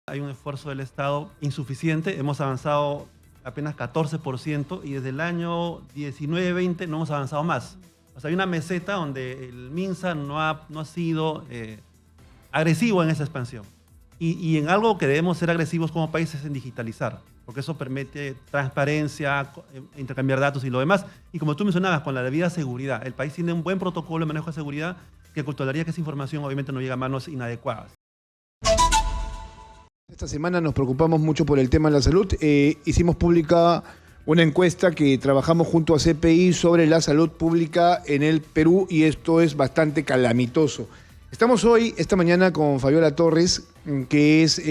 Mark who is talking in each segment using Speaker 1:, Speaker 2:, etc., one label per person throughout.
Speaker 1: Hay un esfuerzo del Estado insuficiente, hemos avanzado apenas 14% y desde el año 19-20 no hemos avanzado más. O sea, hay una meseta donde el MINSA no ha sido agresivo en esa expansión. Y en algo que debemos ser agresivos como país es en digitalizar, porque eso permite transparencia, intercambiar datos y lo demás. Y como tú mencionabas, con la debida seguridad, el país tiene un buen protocolo de manejo de seguridad que controlaría que esa información obviamente no llegue a manos inadecuadas.
Speaker 2: Esta semana nos preocupamos mucho por el tema de la salud. Hicimos pública una encuesta que trabajamos junto a CPI sobre la salud pública en el Perú y esto es bastante calamitoso. Estamos esta mañana con Fabiola Torres, que es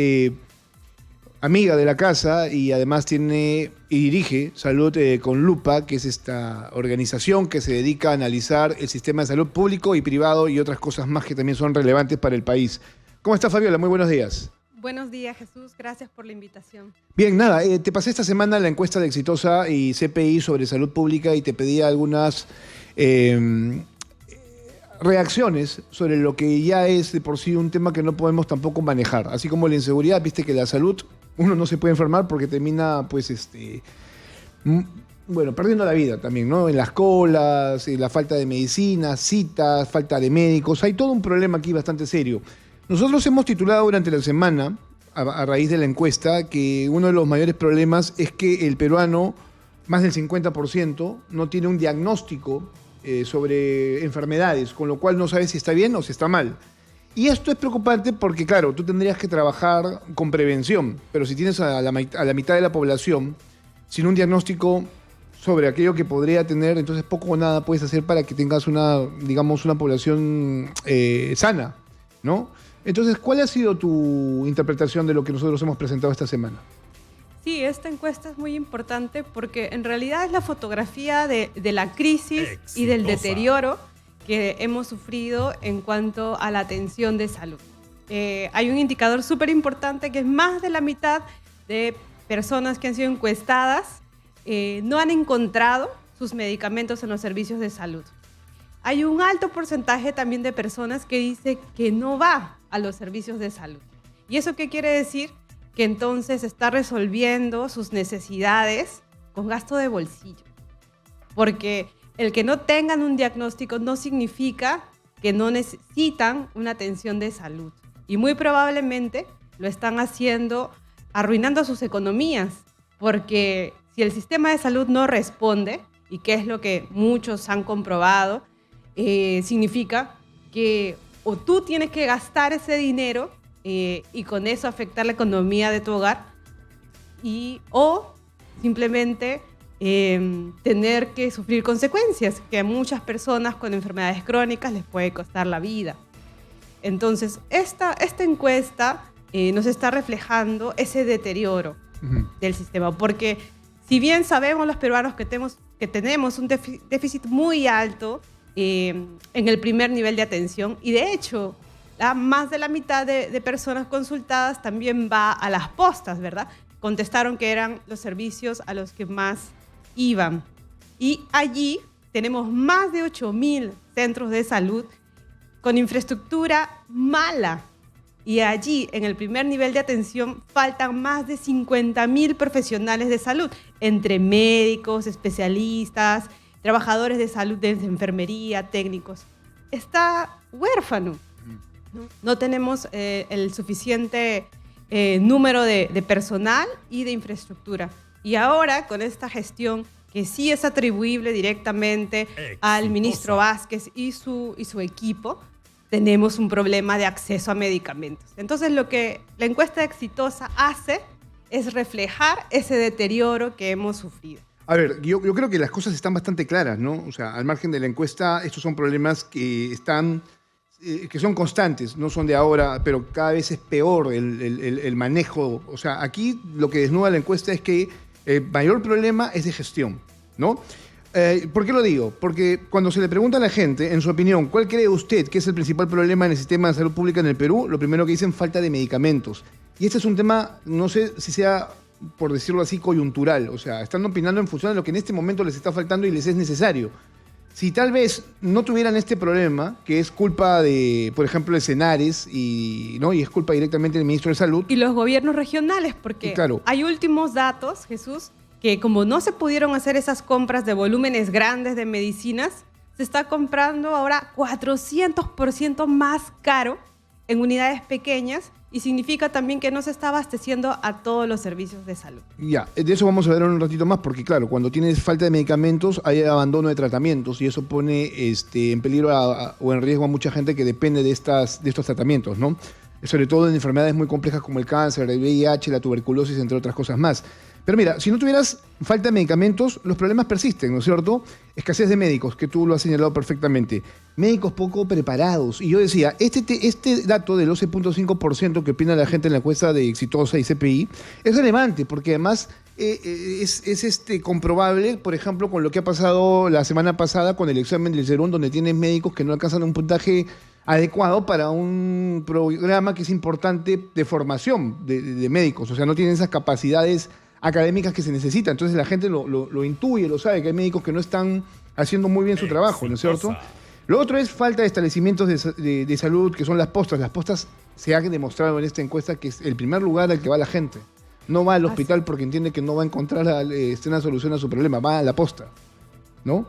Speaker 2: amiga de la casa y además tiene y dirige Salud con Lupa, que es esta organización que se dedica a analizar el sistema de salud público y privado y otras cosas más que también son relevantes para el país. ¿Cómo está, Fabiola? Muy buenos días.
Speaker 3: Buenos días, Jesús. Gracias por la invitación.
Speaker 2: Bien, nada, te pasé esta semana la encuesta de Exitosa y CPI sobre salud pública y te pedía algunas reacciones sobre lo que ya es de por sí un tema que no podemos tampoco manejar. Así como la inseguridad, viste que la salud, uno no se puede enfermar porque termina, pues, bueno, perdiendo la vida también, ¿no? En las colas, la falta de medicinas, citas, falta de médicos. Hay todo un problema aquí bastante serio. Nosotros hemos titulado durante la semana, a raíz de la encuesta, que uno de los mayores problemas es que el peruano, más del 50%, no tiene un diagnóstico sobre enfermedades, con lo cual no sabe si está bien o si está mal. Y esto es preocupante porque, claro, tú tendrías que trabajar con prevención, pero si tienes a la mitad de la población sin un diagnóstico sobre aquello que podría tener, entonces poco o nada puedes hacer para que tengas una población sana, ¿no? Entonces, ¿cuál ha sido tu interpretación de lo que nosotros hemos presentado esta semana?
Speaker 3: Sí, esta encuesta es muy importante porque en realidad es la fotografía de la crisis Exitosa. Y del deterioro que hemos sufrido en cuanto a la atención de salud. Hay un indicador súper importante que es más de la mitad de personas que han sido encuestadas no han encontrado sus medicamentos en los servicios de salud. Hay un alto porcentaje también de personas que dice que no va a los servicios de salud. ¿Y eso qué quiere decir? Que entonces está resolviendo sus necesidades con gasto de bolsillo. Porque el que no tengan un diagnóstico no significa que no necesitan una atención de salud. Y muy probablemente lo están haciendo arruinando sus economías. Porque si el sistema de salud no responde, y que es lo que muchos han comprobado, significa que o tú tienes que gastar ese dinero y con eso afectar la economía de tu hogar o simplemente tener que sufrir consecuencias que a muchas personas con enfermedades crónicas les puede costar la vida. Entonces, esta encuesta nos está reflejando ese deterioro del sistema, porque si bien sabemos los peruanos que tenemos un déficit muy alto en el primer nivel de atención y de hecho más de la mitad de personas consultadas también va a las postas, ¿verdad? Contestaron que eran los servicios a los que más iban. Y allí tenemos más de 8.000 centros de salud con infraestructura mala. Y allí, en el primer nivel de atención, faltan más de 50.000 profesionales de salud, entre médicos, especialistas, trabajadores de salud, de enfermería, técnicos. Está huérfano. No tenemos el suficiente número de personal y de infraestructura. Y ahora, con esta gestión, que sí es atribuible directamente Exitosa. Al ministro Vázquez y su equipo, tenemos un problema de acceso a medicamentos. Entonces, lo que la encuesta Exitosa hace es reflejar ese deterioro que hemos sufrido.
Speaker 2: A ver, yo creo que las cosas están bastante claras, ¿no? O sea, al margen de la encuesta, estos son problemas que son constantes, no son de ahora, pero cada vez es peor el manejo. O sea, aquí lo que desnuda la encuesta es que el mayor problema es de gestión, ¿no? ¿Por qué lo digo? Porque cuando se le pregunta a la gente, en su opinión, ¿cuál cree usted que es el principal problema en el sistema de salud pública en el Perú? Lo primero que dicen, falta de medicamentos. Y este es un tema, no sé si sea, por decirlo así, coyuntural. O sea, están opinando en función de lo que en este momento les está faltando y les es necesario. si tal vez no tuvieran este problema, que es culpa de, por ejemplo, de Senares, ¿no? Y es culpa directamente del ministro de Salud.
Speaker 3: Y los gobiernos regionales, porque
Speaker 2: claro,
Speaker 3: hay últimos datos, Jesús, que como no se pudieron hacer esas compras de volúmenes grandes de medicinas, se está comprando ahora 400% más caro en unidades pequeñas, y significa también que no se está abasteciendo a todos los servicios de salud.
Speaker 2: Ya, de eso vamos a ver en un ratito más, porque claro, cuando tienes falta de medicamentos hay abandono de tratamientos y eso pone en peligro o en riesgo a mucha gente que depende de estos tratamientos, ¿no? Sobre todo en enfermedades muy complejas como el cáncer, el VIH, la tuberculosis, entre otras cosas más. Pero mira, si no tuvieras falta de medicamentos, los problemas persisten, ¿no es cierto? Escasez de médicos, que tú lo has señalado perfectamente. Médicos poco preparados. Y yo decía, este dato del 11.5% que opina la gente en la encuesta de Exitosa y CPI es relevante, porque además es comprobable, por ejemplo, con lo que ha pasado la semana pasada con el examen del Serum, donde tienes médicos que no alcanzan un puntaje adecuado para un programa que es importante de formación de médicos. O sea, no tienen esas capacidades académicas que se necesitan. Entonces la gente lo intuye, lo sabe, que hay médicos que no están haciendo muy bien su trabajo, ¿no es cierto? Lo otro es falta de establecimientos de salud, que son las postas. Las postas se ha demostrado en esta encuesta que es el primer lugar al que va la gente. No va al hospital porque entiende que no va a encontrar una solución a su problema, va a la posta, ¿no?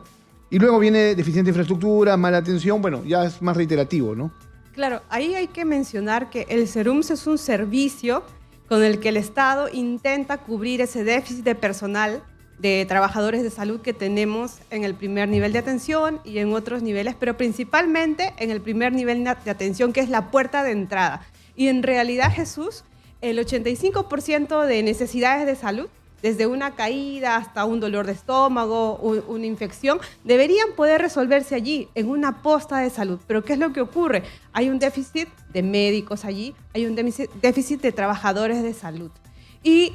Speaker 2: Y luego viene deficiente infraestructura, mala atención, bueno, ya es más reiterativo, ¿no?
Speaker 3: Claro, ahí hay que mencionar que el Serums es un servicio con el que el Estado intenta cubrir ese déficit de personal de trabajadores de salud que tenemos en el primer nivel de atención y en otros niveles, pero principalmente en el primer nivel de atención, que es la puerta de entrada. Y en realidad, Jesús, el 85% de necesidades de salud, desde una caída hasta un dolor de estómago, una infección, deberían poder resolverse allí, en una posta de salud. Pero ¿qué es lo que ocurre? Hay un déficit de médicos allí, hay un déficit de trabajadores de salud. Y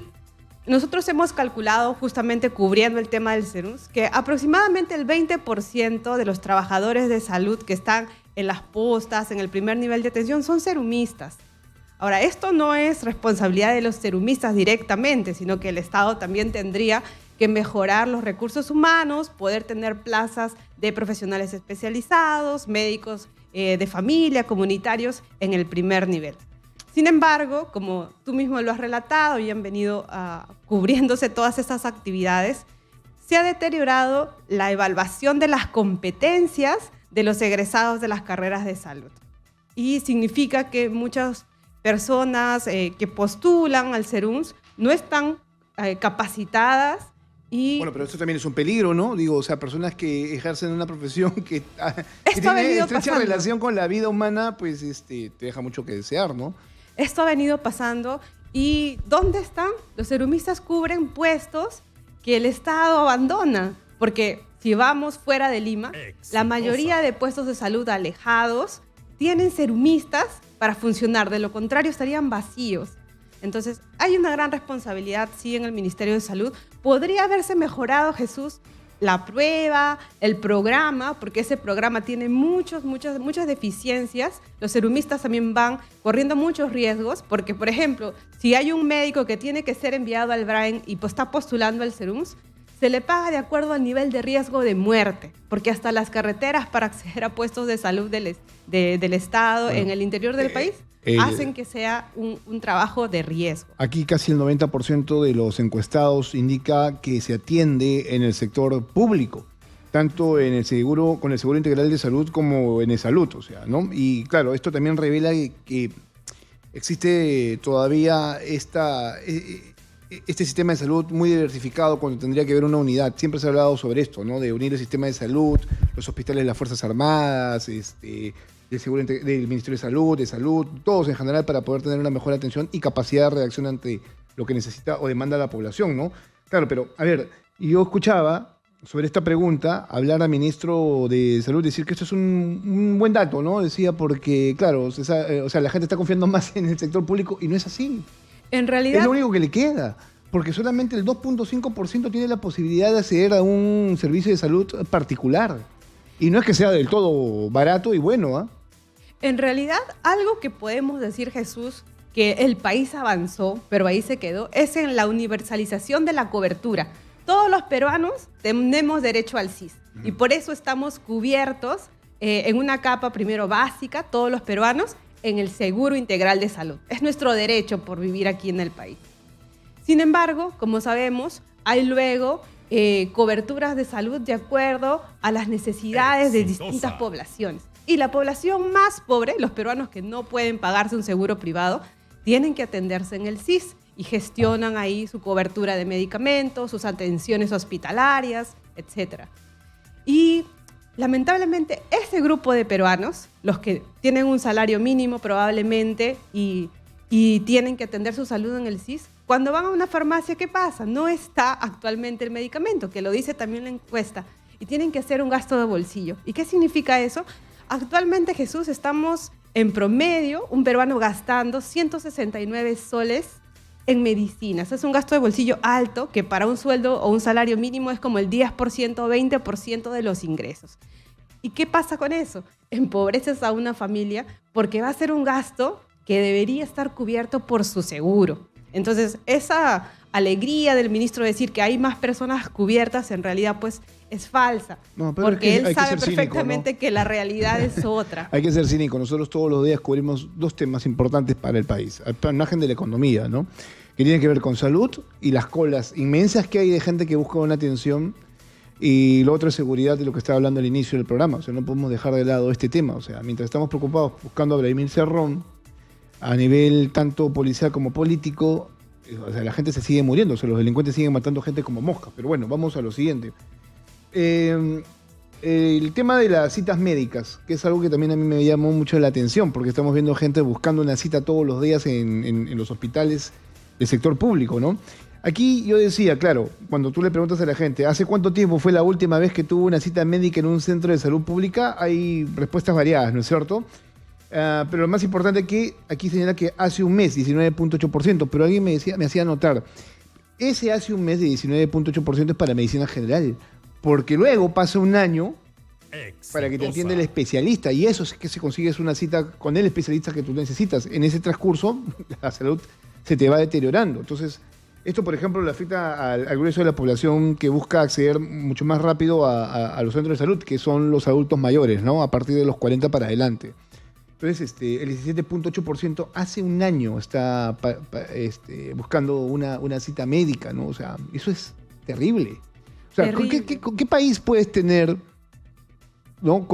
Speaker 3: nosotros hemos calculado, justamente cubriendo el tema del Serums, que aproximadamente el 20% de los trabajadores de salud que están en las postas, en el primer nivel de atención, son serumistas. Ahora, esto no es responsabilidad de los serumistas directamente, sino que el Estado también tendría que mejorar los recursos humanos, poder tener plazas de profesionales especializados, médicos de familia, comunitarios en el primer nivel. Sin embargo, como tú mismo lo has relatado y han venido cubriéndose todas estas actividades, se ha deteriorado la evaluación de las competencias de los egresados de las carreras de salud. Y significa que muchas personas que postulan al Serums no están capacitadas y...
Speaker 2: Bueno, pero esto también es un peligro, ¿no? Digo, o sea, personas que ejercen una profesión que tiene estrecha relación con la vida humana, pues te deja mucho que desear, ¿no?
Speaker 3: Esto ha venido pasando. ¿Y dónde están? Los serumistas cubren puestos que el Estado abandona, porque si vamos fuera de Lima, la mayoría de puestos de salud alejados tienen serumistas para funcionar, de lo contrario estarían vacíos. Entonces, hay una gran responsabilidad, sí, en el Ministerio de Salud. Podría haberse mejorado, Jesús, la prueba, el programa, porque ese programa tiene muchas deficiencias. Los serumistas también van corriendo muchos riesgos, porque, por ejemplo, si hay un médico que tiene que ser enviado al Brain y está postulando al Serums, se le paga de acuerdo al nivel de riesgo de muerte, porque hasta las carreteras para acceder a puestos de salud del Estado en el interior del país hacen que sea un trabajo de riesgo.
Speaker 2: Aquí casi el 90% de los encuestados indica que se atiende en el sector público, tanto en el seguro, con el Seguro Integral de Salud como en el Salud, o sea, ¿no? Y claro, esto también revela que existe todavía este sistema de salud muy diversificado cuando tendría que haber una unidad. Siempre se ha hablado sobre esto, ¿no? De unir el sistema de salud, los hospitales de las Fuerzas Armadas, del Ministerio de Salud, todos en general, para poder tener una mejor atención y capacidad de reacción ante lo que necesita o demanda la población, ¿no? Claro, pero, a ver, yo escuchaba sobre esta pregunta hablar al ministro de Salud, decir que esto es un buen dato, ¿no? Decía porque, claro, o sea, la gente está confiando más en el sector público y no es así.
Speaker 3: En realidad,
Speaker 2: es lo único que le queda, porque solamente el 2.5% tiene la posibilidad de acceder a un servicio de salud particular. Y no es que sea del todo barato y bueno, ¿ah?
Speaker 3: En realidad, algo que podemos decir, Jesús, que el país avanzó, pero ahí se quedó, es en la universalización de la cobertura. todos los peruanos tenemos derecho al SIS y por eso estamos cubiertos en una capa primero básica, todos los peruanos, en el Seguro Integral de Salud. Es nuestro derecho por vivir aquí en el país. Sin embargo, como sabemos, hay luego coberturas de salud de acuerdo a las necesidades de distintas poblaciones. Y la población más pobre, los peruanos que no pueden pagarse un seguro privado, tienen que atenderse en el SIS y gestionan ahí su cobertura de medicamentos, sus atenciones hospitalarias, etc. Y lamentablemente ese grupo de peruanos, los que tienen un salario mínimo probablemente y tienen que atender su salud en el SIS, cuando van a una farmacia, ¿qué pasa? No está actualmente el medicamento, que lo dice también la encuesta, y tienen que hacer un gasto de bolsillo. ¿Y qué significa eso? Actualmente, Jesús, estamos en promedio, un peruano gastando 169 soles en medicinas. Es un gasto de bolsillo alto que para un sueldo o un salario mínimo es como el 10% o 20% de los ingresos. ¿Y qué pasa con eso? Empobreces a una familia porque va a ser un gasto que debería estar cubierto por su seguro. Entonces, esa alegría del ministro de decir que hay más personas cubiertas, en realidad, pues, es falsa.
Speaker 2: No, pero
Speaker 3: porque
Speaker 2: es que
Speaker 3: él sabe perfectamente
Speaker 2: cínico, ¿no?
Speaker 3: que la realidad es otra.
Speaker 2: Hay que ser cínico. Nosotros todos los días cubrimos dos temas importantes para el país. Al margen de la economía, ¿no? Que tienen que ver con salud y las colas inmensas que hay de gente que busca una atención. Y lo otro es seguridad, de lo que estaba hablando al inicio del programa. O sea, no podemos dejar de lado este tema. O sea, mientras estamos preocupados buscando a Vladimir Cerrón, a nivel tanto policial como político, o sea, la gente se sigue muriendo, o sea, los delincuentes siguen matando gente como moscas. Pero bueno, vamos a lo siguiente. El tema de las citas médicas, que es algo que también a mí me llamó mucho la atención, porque estamos viendo gente buscando una cita todos los días en los hospitales del sector público, ¿no? Aquí yo decía, claro, cuando tú le preguntas a la gente, ¿hace cuánto tiempo fue la última vez que tuvo una cita médica en un centro de salud pública? Hay respuestas variadas, ¿no es cierto? Pero lo más importante es que aquí señala que hace un mes, 19.8%, pero alguien me hacía notar, ese hace un mes de 19.8% es para medicina general, porque luego pasa un año para que te atienda el especialista, y eso es que se consigues una cita con el especialista que tú necesitas. En ese transcurso, la salud se te va deteriorando. Entonces, esto, por ejemplo, le afecta al grueso de la población que busca acceder mucho más rápido a los centros de salud, que son los adultos mayores, ¿no? A partir de los 40 para adelante. Entonces, el 17.8% hace un año está buscando una cita médica, ¿no? O sea, eso es terrible. O sea, ¿qué país puedes tener, ¿no?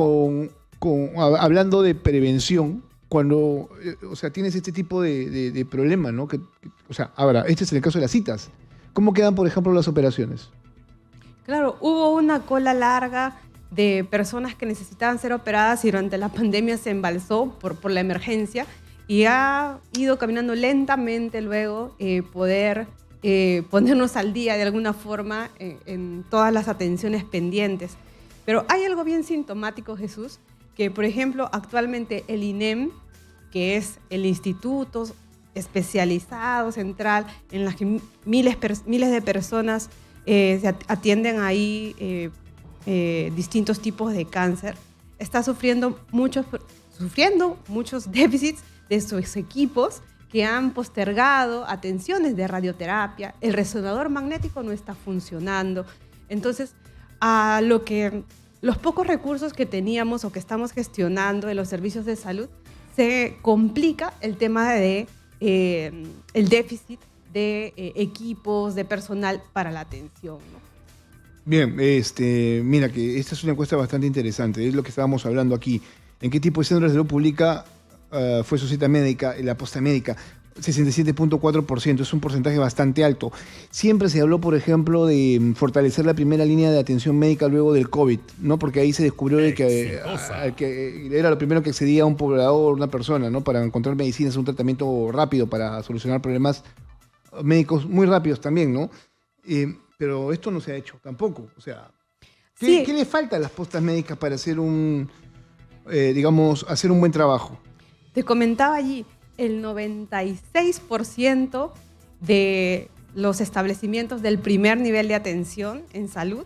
Speaker 2: Hablando de prevención, cuando o sea, tienes este tipo de problema, ¿no? O sea, ahora, este es el caso de las citas. ¿Cómo quedan, por ejemplo, las operaciones?
Speaker 3: Claro, hubo una cola larga de personas que necesitaban ser operadas y durante la pandemia se embalsó por la emergencia y ha ido caminando lentamente luego poder ponernos al día de alguna forma en todas las atenciones pendientes. Pero hay algo bien sintomático, Jesús, que por ejemplo actualmente el INEM, que es el Instituto Especializado Central en las que miles de personas se atienden ahí distintos tipos de cáncer, está sufriendo muchos déficits de sus equipos que han postergado atenciones de radioterapia, el resonador magnético no está funcionando. Entonces, los pocos recursos que teníamos o que estamos gestionando en los servicios de salud, se complica el tema de el déficit de equipos, de personal para la atención, ¿no?
Speaker 2: Bien, mira que esta es una encuesta bastante interesante, es lo que estábamos hablando aquí. ¿En qué tipo de centros de salud pública fue su cita médica, la posta médica? 67.4%, es un porcentaje bastante alto. Siempre se habló, por ejemplo, de fortalecer la primera línea de atención médica luego del COVID, ¿no? Porque ahí se descubrió de que era lo primero que accedía a un poblador, una persona, ¿no? Para encontrar medicinas, un tratamiento rápido para solucionar problemas médicos muy rápidos también, ¿no? Pero esto no se ha hecho tampoco. O sea, ¿qué le falta a las postas médicas para hacer hacer un buen trabajo?
Speaker 3: Te comentaba allí, el 96% de los establecimientos del primer nivel de atención en salud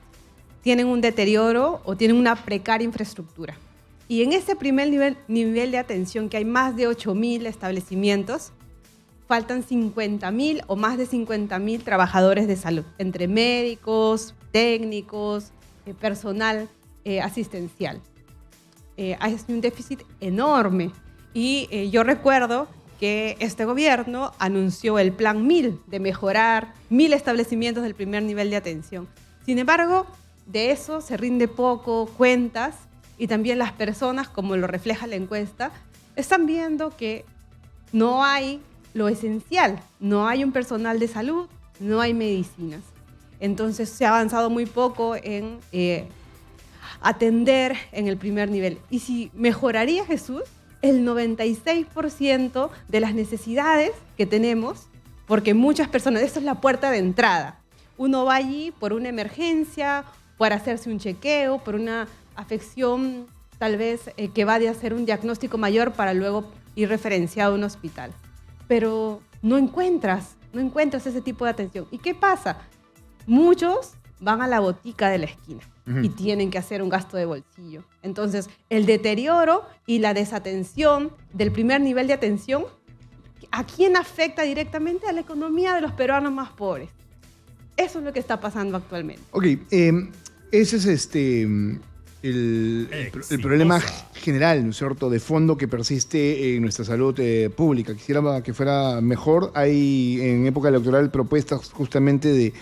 Speaker 3: tienen un deterioro o tienen una precaria infraestructura. Y en ese primer nivel de atención, que hay más de 8.000 establecimientos, faltan 50.000 o más de 50.000 trabajadores de salud, entre médicos, técnicos, personal asistencial. Hay un déficit enorme y yo recuerdo que este gobierno anunció el Plan 1000 de mejorar 1.000 establecimientos del primer nivel de atención. Sin embargo, de eso se rinde poco cuentas y también las personas, como lo refleja la encuesta, están viendo que no hay lo esencial, no hay un personal de salud, no hay medicinas. Entonces se ha avanzado muy poco en atender en el primer nivel. Y si mejoraría, Jesús, el 96% de las necesidades que tenemos, porque muchas personas, esto es la puerta de entrada. Uno va allí por una emergencia, para hacerse un chequeo, por una afección tal vez que va de hacer un diagnóstico mayor para luego ir referenciado a un hospital. Pero no encuentras ese tipo de atención. ¿Y qué pasa? Muchos van a la botica de la esquina y tienen que hacer un gasto de bolsillo. Entonces, el deterioro y la desatención del primer nivel de atención, ¿a quién afecta directamente? A la economía de los peruanos más pobres. Eso es lo que está pasando actualmente.
Speaker 2: Ok, ese es el problema general, ¿no es cierto?, de fondo que persiste en nuestra salud pública. Quisiera que fuera mejor. Hay en época electoral propuestas justamente de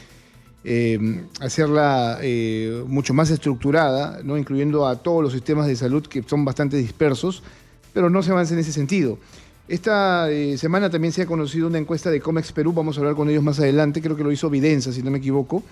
Speaker 2: hacerla mucho más estructurada, ¿no?, incluyendo a todos los sistemas de salud que son bastante dispersos, pero no se avanza en ese sentido. Esta semana también se ha conocido una encuesta de Comex Perú, vamos a hablar con ellos más adelante, creo que lo hizo Videnza, si no me equivoco,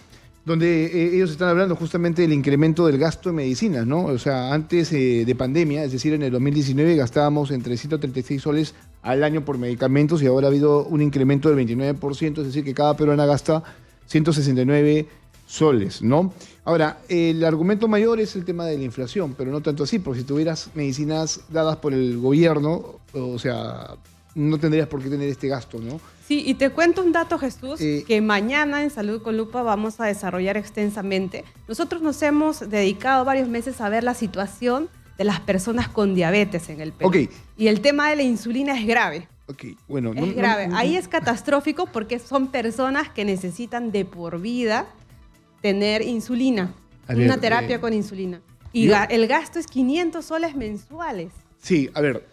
Speaker 2: donde ellos están hablando justamente del incremento del gasto en medicinas, ¿no? O sea, antes de pandemia, es decir, en el 2019 gastábamos entre 136 soles al año por medicamentos y ahora ha habido un incremento del 29%, es decir, que cada peruana gasta 169 soles, ¿no? Ahora, el argumento mayor es el tema de la inflación, pero no tanto así, porque si tuvieras medicinas dadas por el gobierno, o sea, no tendrías por qué tener este gasto, ¿no?
Speaker 3: Sí, y te cuento un dato, Jesús, que mañana en Salud con Lupa vamos a desarrollar extensamente. Nosotros nos hemos dedicado varios meses a ver la situación de las personas con diabetes en el Perú.
Speaker 2: Okay.
Speaker 3: Y el tema de la insulina es grave.
Speaker 2: Okay, bueno,
Speaker 3: es grave. Ahí es catastrófico porque son personas que necesitan de por vida tener insulina, una terapia con insulina. Y el gasto es 500 soles mensuales.
Speaker 2: Sí, a ver,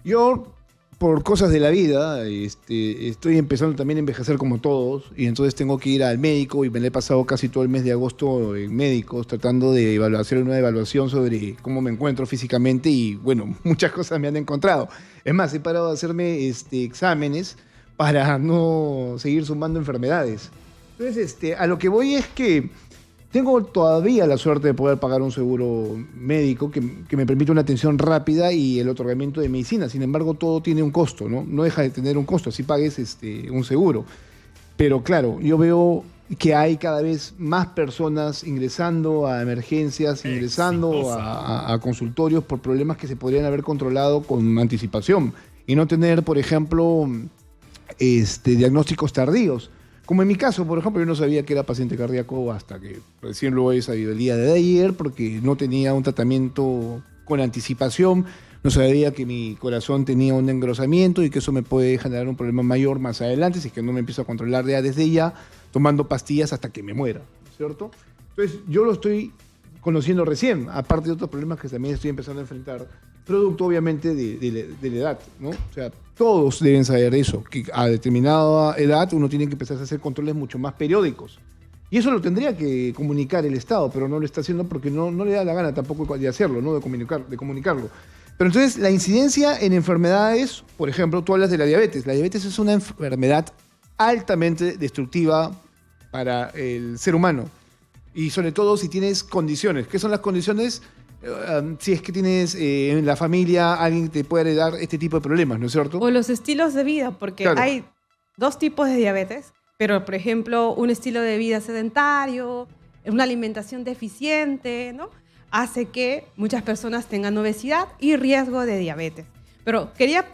Speaker 2: yo por cosas de la vida estoy empezando también a envejecer como todos y entonces tengo que ir al médico y me le he pasado casi todo el mes de agosto en médicos tratando de hacer una evaluación sobre cómo me encuentro físicamente y bueno, muchas cosas me han encontrado. Es más, he parado de hacerme exámenes para no seguir sumando enfermedades. Entonces, a lo que voy es que tengo todavía la suerte de poder pagar un seguro médico que me permite una atención rápida y el otorgamiento de medicina. Sin embargo, todo tiene un costo, ¿no? No deja de tener un costo, así pagues un seguro. Pero claro, yo veo que hay cada vez más personas ingresando a emergencias, ingresando a consultorios por problemas que se podrían haber controlado con anticipación y no tener, por ejemplo, diagnósticos tardíos. Como en mi caso, por ejemplo, yo no sabía que era paciente cardíaco hasta que recién lo he sabido el día de ayer porque no tenía un tratamiento con anticipación, no sabía que mi corazón tenía un engrosamiento y que eso me puede generar un problema mayor más adelante si es que no me empiezo a controlar ya desde ya, tomando pastillas hasta que me muera, ¿cierto? Entonces, yo lo estoy conociendo recién, aparte de otros problemas que también estoy empezando a enfrentar, producto obviamente de la edad, ¿no? O sea, todos deben saber eso, que a determinada edad uno tiene que empezar a hacer controles mucho más periódicos. Y eso lo tendría que comunicar el Estado, pero no lo está haciendo porque no le da la gana tampoco de hacerlo, ¿no? de comunicarlo. Pero entonces la incidencia en enfermedades, por ejemplo, tú hablas de la diabetes. La diabetes es una enfermedad altamente destructiva para el ser humano. Y sobre todo si tienes condiciones. ¿Qué son las condiciones? Si es que tienes en la familia alguien que te puede heredar este tipo de problemas, ¿no es cierto?
Speaker 3: O los estilos de vida, porque claro, hay dos tipos de diabetes, pero por ejemplo un estilo de vida sedentario, una alimentación deficiente, ¿no? Hace que muchas personas tengan obesidad y riesgo de diabetes. Pero quería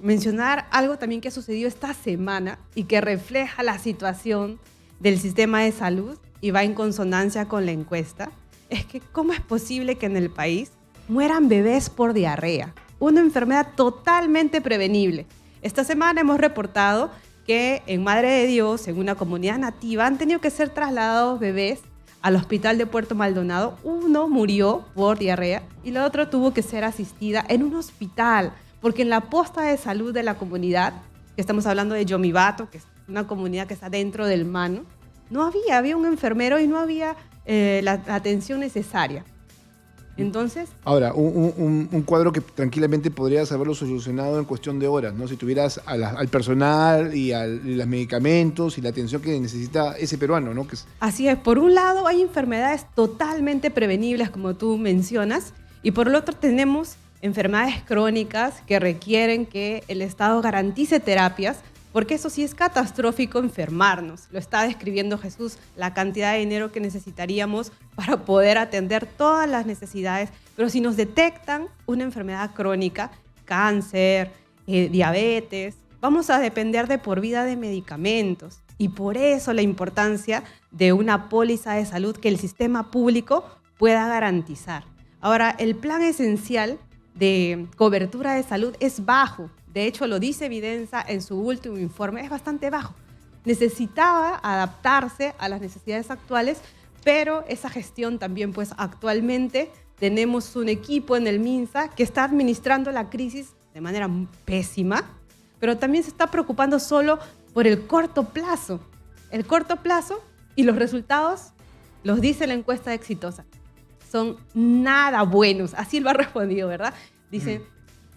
Speaker 3: mencionar algo también que ha sucedido esta semana y que refleja la situación del sistema de salud y va en consonancia con la encuesta. Es que ¿cómo es posible que en el país mueran bebés por diarrea? una enfermedad totalmente prevenible. Esta semana hemos reportado que en Madre de Dios, en una comunidad nativa, han tenido que ser trasladados bebés al hospital de Puerto Maldonado. Uno murió por diarrea y la otra tuvo que ser asistida en un hospital, porque en la posta de salud de la comunidad, que estamos hablando de Yomibato, que es una comunidad que está dentro del Mano, no había un enfermero y no había la atención necesaria. Entonces...
Speaker 2: Ahora, un cuadro que tranquilamente podrías haberlo solucionado en cuestión de horas, ¿no? Si tuvieras al personal y los medicamentos y la atención que necesita ese peruano, ¿no?
Speaker 3: Así es. Por un lado, hay enfermedades totalmente prevenibles, como tú mencionas, y por el otro tenemos enfermedades crónicas que requieren que el Estado garantice terapias, porque eso sí es catastrófico enfermarnos. Lo está describiendo Jesús, la cantidad de dinero que necesitaríamos para poder atender todas las necesidades. Pero si nos detectan una enfermedad crónica, cáncer, diabetes, vamos a depender de por vida de medicamentos. Y por eso la importancia de una póliza de salud que el sistema público pueda garantizar. Ahora, el plan esencial de cobertura de salud es bajo. De hecho, lo dice Videnza en su último informe, es bastante bajo. Necesitaba adaptarse a las necesidades actuales, pero esa gestión también, pues actualmente tenemos un equipo en el MINSA que está administrando la crisis de manera pésima, pero también se está preocupando solo por el corto plazo. El corto plazo y los resultados, los dice la encuesta exitosa, son nada buenos. Así lo ha respondido, ¿verdad? Dice...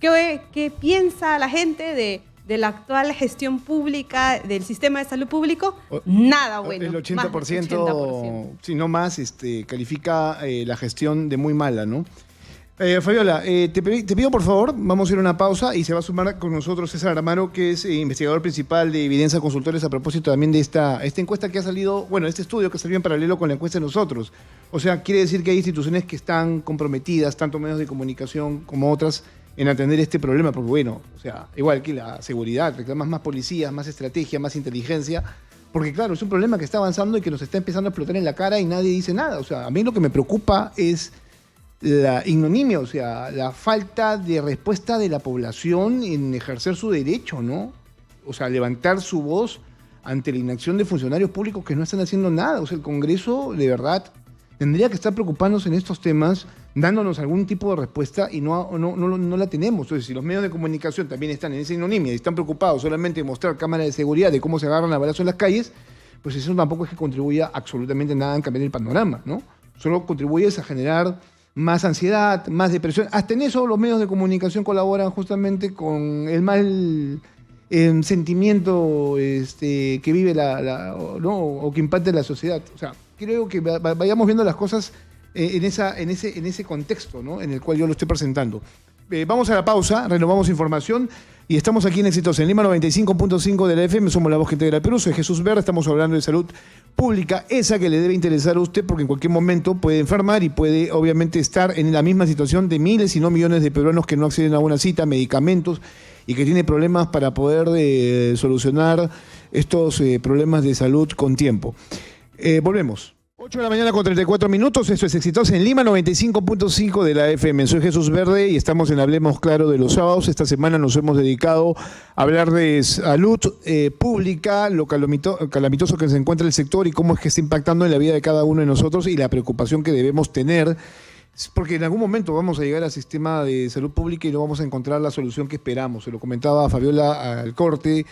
Speaker 3: ¿Qué piensa la gente de la actual gestión pública, del sistema de salud público? Nada bueno.
Speaker 2: El 80%, si no más, califica la gestión de muy mala, ¿no? Fabiola, te pido por favor, vamos a ir a una pausa y se va a sumar con nosotros César Amaro, que es investigador principal de Videnza Consultores, a propósito también de esta encuesta que ha salido, bueno, este estudio que salió en paralelo con la encuesta de nosotros. O sea, quiere decir que hay instituciones que están comprometidas, tanto medios de comunicación como otras, en atender este problema, porque bueno, o sea, igual que la seguridad, reclamas más policías, más estrategia, más inteligencia, porque claro, es un problema que está avanzando y que nos está empezando a explotar en la cara y nadie dice nada. O sea, a mí lo que me preocupa es la ignominia, o sea, la falta de respuesta de la población en ejercer su derecho, ¿no? O sea, levantar su voz ante la inacción de funcionarios públicos que no están haciendo nada. O sea, el Congreso, de verdad, tendría que estar preocupándose en estos temas, dándonos algún tipo de respuesta y no la tenemos. Entonces, si los medios de comunicación también están en esa ignominia y están preocupados solamente de mostrar cámaras de seguridad de cómo se agarran a balazos en las calles, pues eso tampoco es que contribuya absolutamente nada en cambiar el panorama, ¿no? Solo contribuye a generar más ansiedad, más depresión. Hasta en eso los medios de comunicación colaboran justamente con el mal sentimiento que vive ¿no? o que impacta en la sociedad. O sea, creo que vayamos viendo las cosas en ese contexto, ¿no? En el cual yo lo estoy presentando. Vamos a la pausa, renovamos información y estamos aquí en Exitosa, en Lima 95.5 de la FM. Somos la voz que integra el Perú. Soy Jesús Verde, estamos hablando de salud pública, esa que le debe interesar a usted porque en cualquier momento puede enfermar y puede obviamente estar en la misma situación de miles y no millones de peruanos que no acceden a una cita, medicamentos y que tiene problemas para poder solucionar estos problemas de salud con tiempo. Volvemos. 8 de la mañana con 34 minutos, esto es Exitosa en Lima 95.5 de la FM. Soy Jesús Verde y estamos en Hablemos Claro de los sábados. Esta semana nos hemos dedicado a hablar de salud pública, lo calamitoso que se encuentra el sector y cómo es que está impactando en la vida de cada uno de nosotros y la preocupación que debemos tener, porque en algún momento vamos a llegar al sistema de salud pública y no vamos a encontrar la solución que esperamos. Se lo comentaba Fabiola al corte,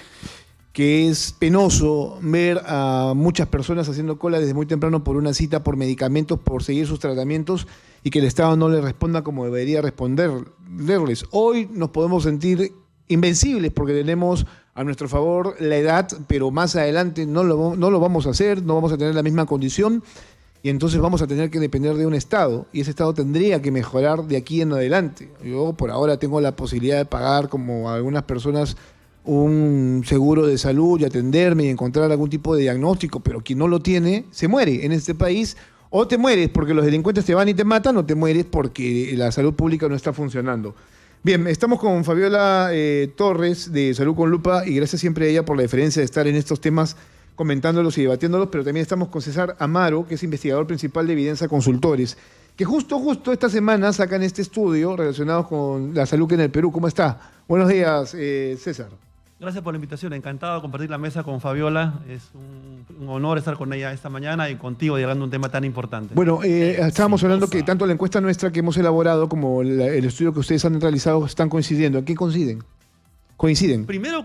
Speaker 2: que es penoso ver a muchas personas haciendo cola desde muy temprano por una cita, por medicamentos, por seguir sus tratamientos y que el Estado no les responda como debería responderles. Hoy nos podemos sentir invencibles porque tenemos a nuestro favor la edad, pero más adelante no lo vamos a hacer, no vamos a tener la misma condición y entonces vamos a tener que depender de un Estado y ese Estado tendría que mejorar de aquí en adelante. Yo por ahora tengo la posibilidad de pagar como algunas personas un seguro de salud y atenderme y encontrar algún tipo de diagnóstico, pero quien no lo tiene se muere en este país. O te mueres porque los delincuentes te van y te matan, o te mueres porque la salud pública no está funcionando. Bien, estamos con Fabiola Torres de Salud con Lupa y gracias siempre a ella por la deferencia de estar en estos temas comentándolos y debatiéndolos, pero también estamos con César Amaro, que es investigador principal de Videnza Consultores, que justo esta semana sacan este estudio relacionado con la salud en el Perú. ¿Cómo está? Buenos días, César.
Speaker 1: Gracias por la invitación. Encantado de compartir la mesa con Fabiola. Es un honor estar con ella esta mañana y contigo dialogando un tema tan importante.
Speaker 2: Bueno, estábamos hablando que tanto la encuesta nuestra que hemos elaborado como el estudio que ustedes han realizado están coincidiendo. ¿En qué coinciden?
Speaker 1: Primero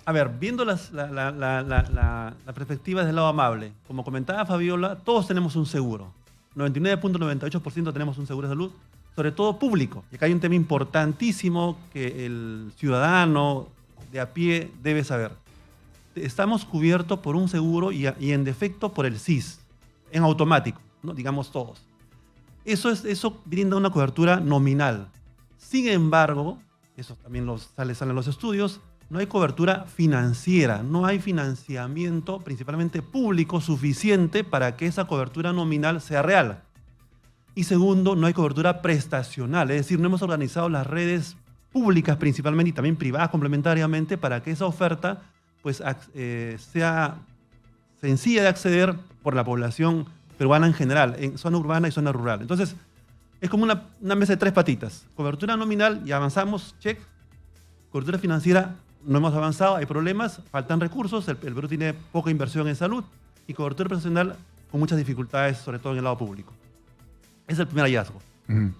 Speaker 1: a ver, viendo la perspectiva del lado amable, como comentaba Fabiola, todos tenemos un seguro. 99.98% tenemos un seguro de salud, sobre todo público. Y acá hay un tema importantísimo que el ciudadano de a pie debe saber. Estamos cubiertos por un seguro y en defecto por el SIS, en automático, ¿no? Digamos todos. Eso brinda una cobertura nominal. Sin embargo, eso también salen los estudios, no hay cobertura financiera, no hay financiamiento, principalmente público, suficiente para que esa cobertura nominal sea real. Y segundo, no hay cobertura prestacional, es decir, no hemos organizado las redes públicas principalmente y también privadas complementariamente para que esa oferta pues, sea sencilla de acceder por la población peruana en general, en zona urbana y zona rural. Entonces, es como una mesa de tres patitas. Cobertura nominal, ya avanzamos, check. Cobertura financiera, no hemos avanzado, hay problemas, faltan recursos, el Perú tiene poca inversión en salud y cobertura prestacional con muchas dificultades, sobre todo en el lado público. Ese es el primer hallazgo.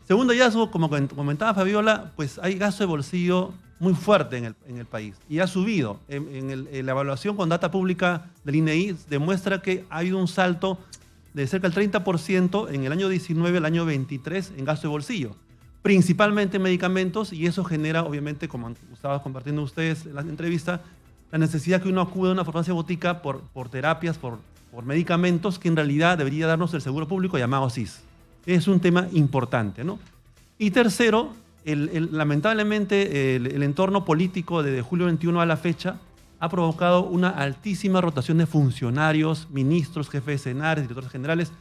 Speaker 1: Segundo hallazgo, como comentaba Fabiola, pues hay gasto de bolsillo muy fuerte en el país y ha subido. En la evaluación con data pública del INEI demuestra que ha habido un salto de cerca del 30% en el año 19 al año 23 en gasto de bolsillo, principalmente en medicamentos, y eso genera, obviamente, como estaban compartiendo ustedes en la entrevista, la necesidad que uno acude a una farmacia botica por terapias, por medicamentos que en realidad debería darnos el seguro público llamado SIS. Es un tema importante, ¿no? Y tercero, lamentablemente el entorno político desde julio 21 a la fecha ha provocado una altísima rotación de funcionarios, ministros, jefes de senales, directores generales,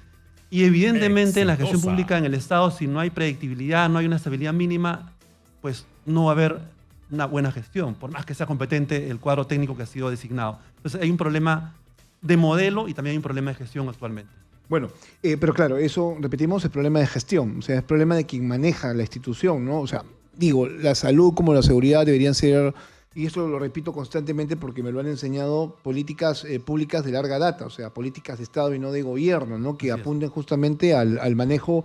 Speaker 1: y evidentemente en la gestión pública en el Estado, si no hay predictibilidad, no hay una estabilidad mínima, pues no va a haber una buena gestión, por más que sea competente el cuadro técnico que ha sido designado. Entonces hay un problema de modelo y también hay un problema de gestión actualmente.
Speaker 2: Bueno, pero claro, eso, repetimos, es problema de gestión, o sea, es problema de quien maneja la institución, ¿no? O sea, digo, la salud como la seguridad deberían ser, y esto lo repito constantemente porque me lo han enseñado, políticas públicas de larga data, o sea, políticas de Estado y no de gobierno, ¿no? Que apunten justamente al manejo,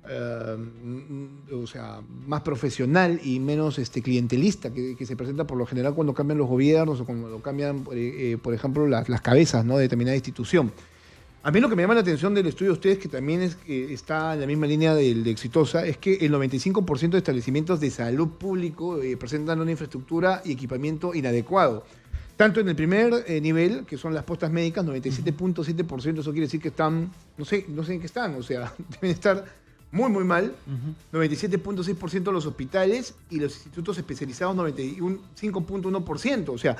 Speaker 2: o sea, más profesional y menos clientelista que se presenta por lo general cuando cambian los gobiernos o cuando cambian, por ejemplo, las cabezas, ¿no? De determinada institución. A mí lo que me llama la atención del estudio de ustedes, que también está en la misma línea de Exitosa, es que el 95% de establecimientos de salud público presentan una infraestructura y equipamiento inadecuado. Tanto en el primer nivel, que son las postas médicas, 97.7%, eso quiere decir que están, no sé en qué están, o sea, deben estar muy, muy mal. 97.6% los hospitales y los institutos especializados, 5.1%, o sea,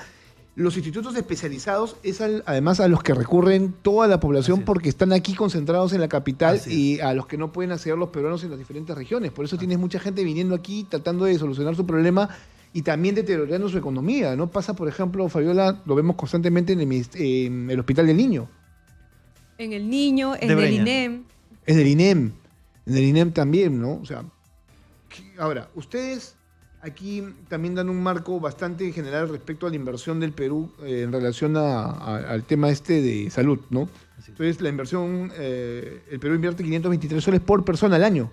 Speaker 2: los institutos especializados es además a los que recurren toda la población porque están aquí concentrados en la capital y a los que no pueden acceder los peruanos en las diferentes regiones. Por eso tienes mucha gente viniendo aquí tratando de solucionar su problema y también deteriorando su economía, ¿no? Pasa, por ejemplo, Fabiola, lo vemos constantemente en el Hospital del Niño.
Speaker 3: En el Niño, en el INEM.
Speaker 2: En el INEM también, ¿no? O sea, ahora, ustedes aquí también dan un marco bastante general respecto a la inversión del Perú en relación al tema de salud, ¿no? Entonces, la inversión, el Perú invierte 523 soles por persona al año.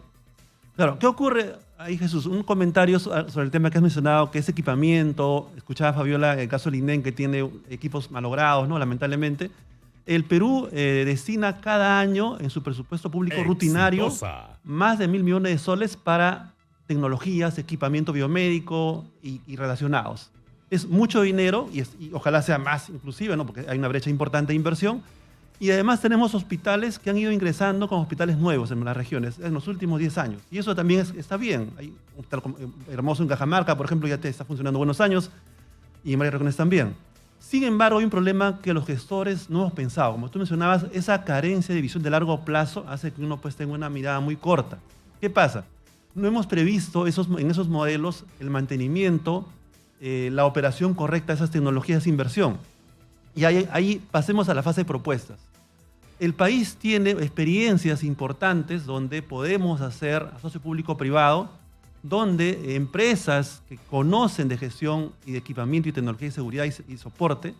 Speaker 1: Claro, ¿qué ocurre ahí, Jesús? Un comentario sobre el tema que has mencionado, que es equipamiento. Escuchaba a Fabiola el caso del INEM, que tiene equipos malogrados, ¿no? Lamentablemente. El Perú destina cada año en su presupuesto público rutinario más de 1.000 millones de soles para tecnologías, equipamiento biomédico y relacionados. Es mucho dinero y ojalá sea más inclusive, ¿no? Porque hay una brecha importante de inversión. Y además tenemos hospitales que han ido ingresando como hospitales nuevos en las regiones en los últimos 10 años. Y eso también está bien. Hay un hospital hermoso en Cajamarca, por ejemplo, ya está funcionando buenos años, y en varias regiones también. Sin embargo, hay un problema que los gestores no hemos pensado. Como tú mencionabas, esa carencia de visión de largo plazo hace que uno pues tenga una mirada muy corta. ¿Qué pasa? No hemos previsto en esos modelos el mantenimiento, la operación correcta de esas tecnologías de inversión. Y ahí pasemos a la fase de propuestas. El país tiene experiencias importantes donde podemos hacer asocio público-privado, donde empresas que conocen de gestión y de equipamiento y tecnología y seguridad y soporte,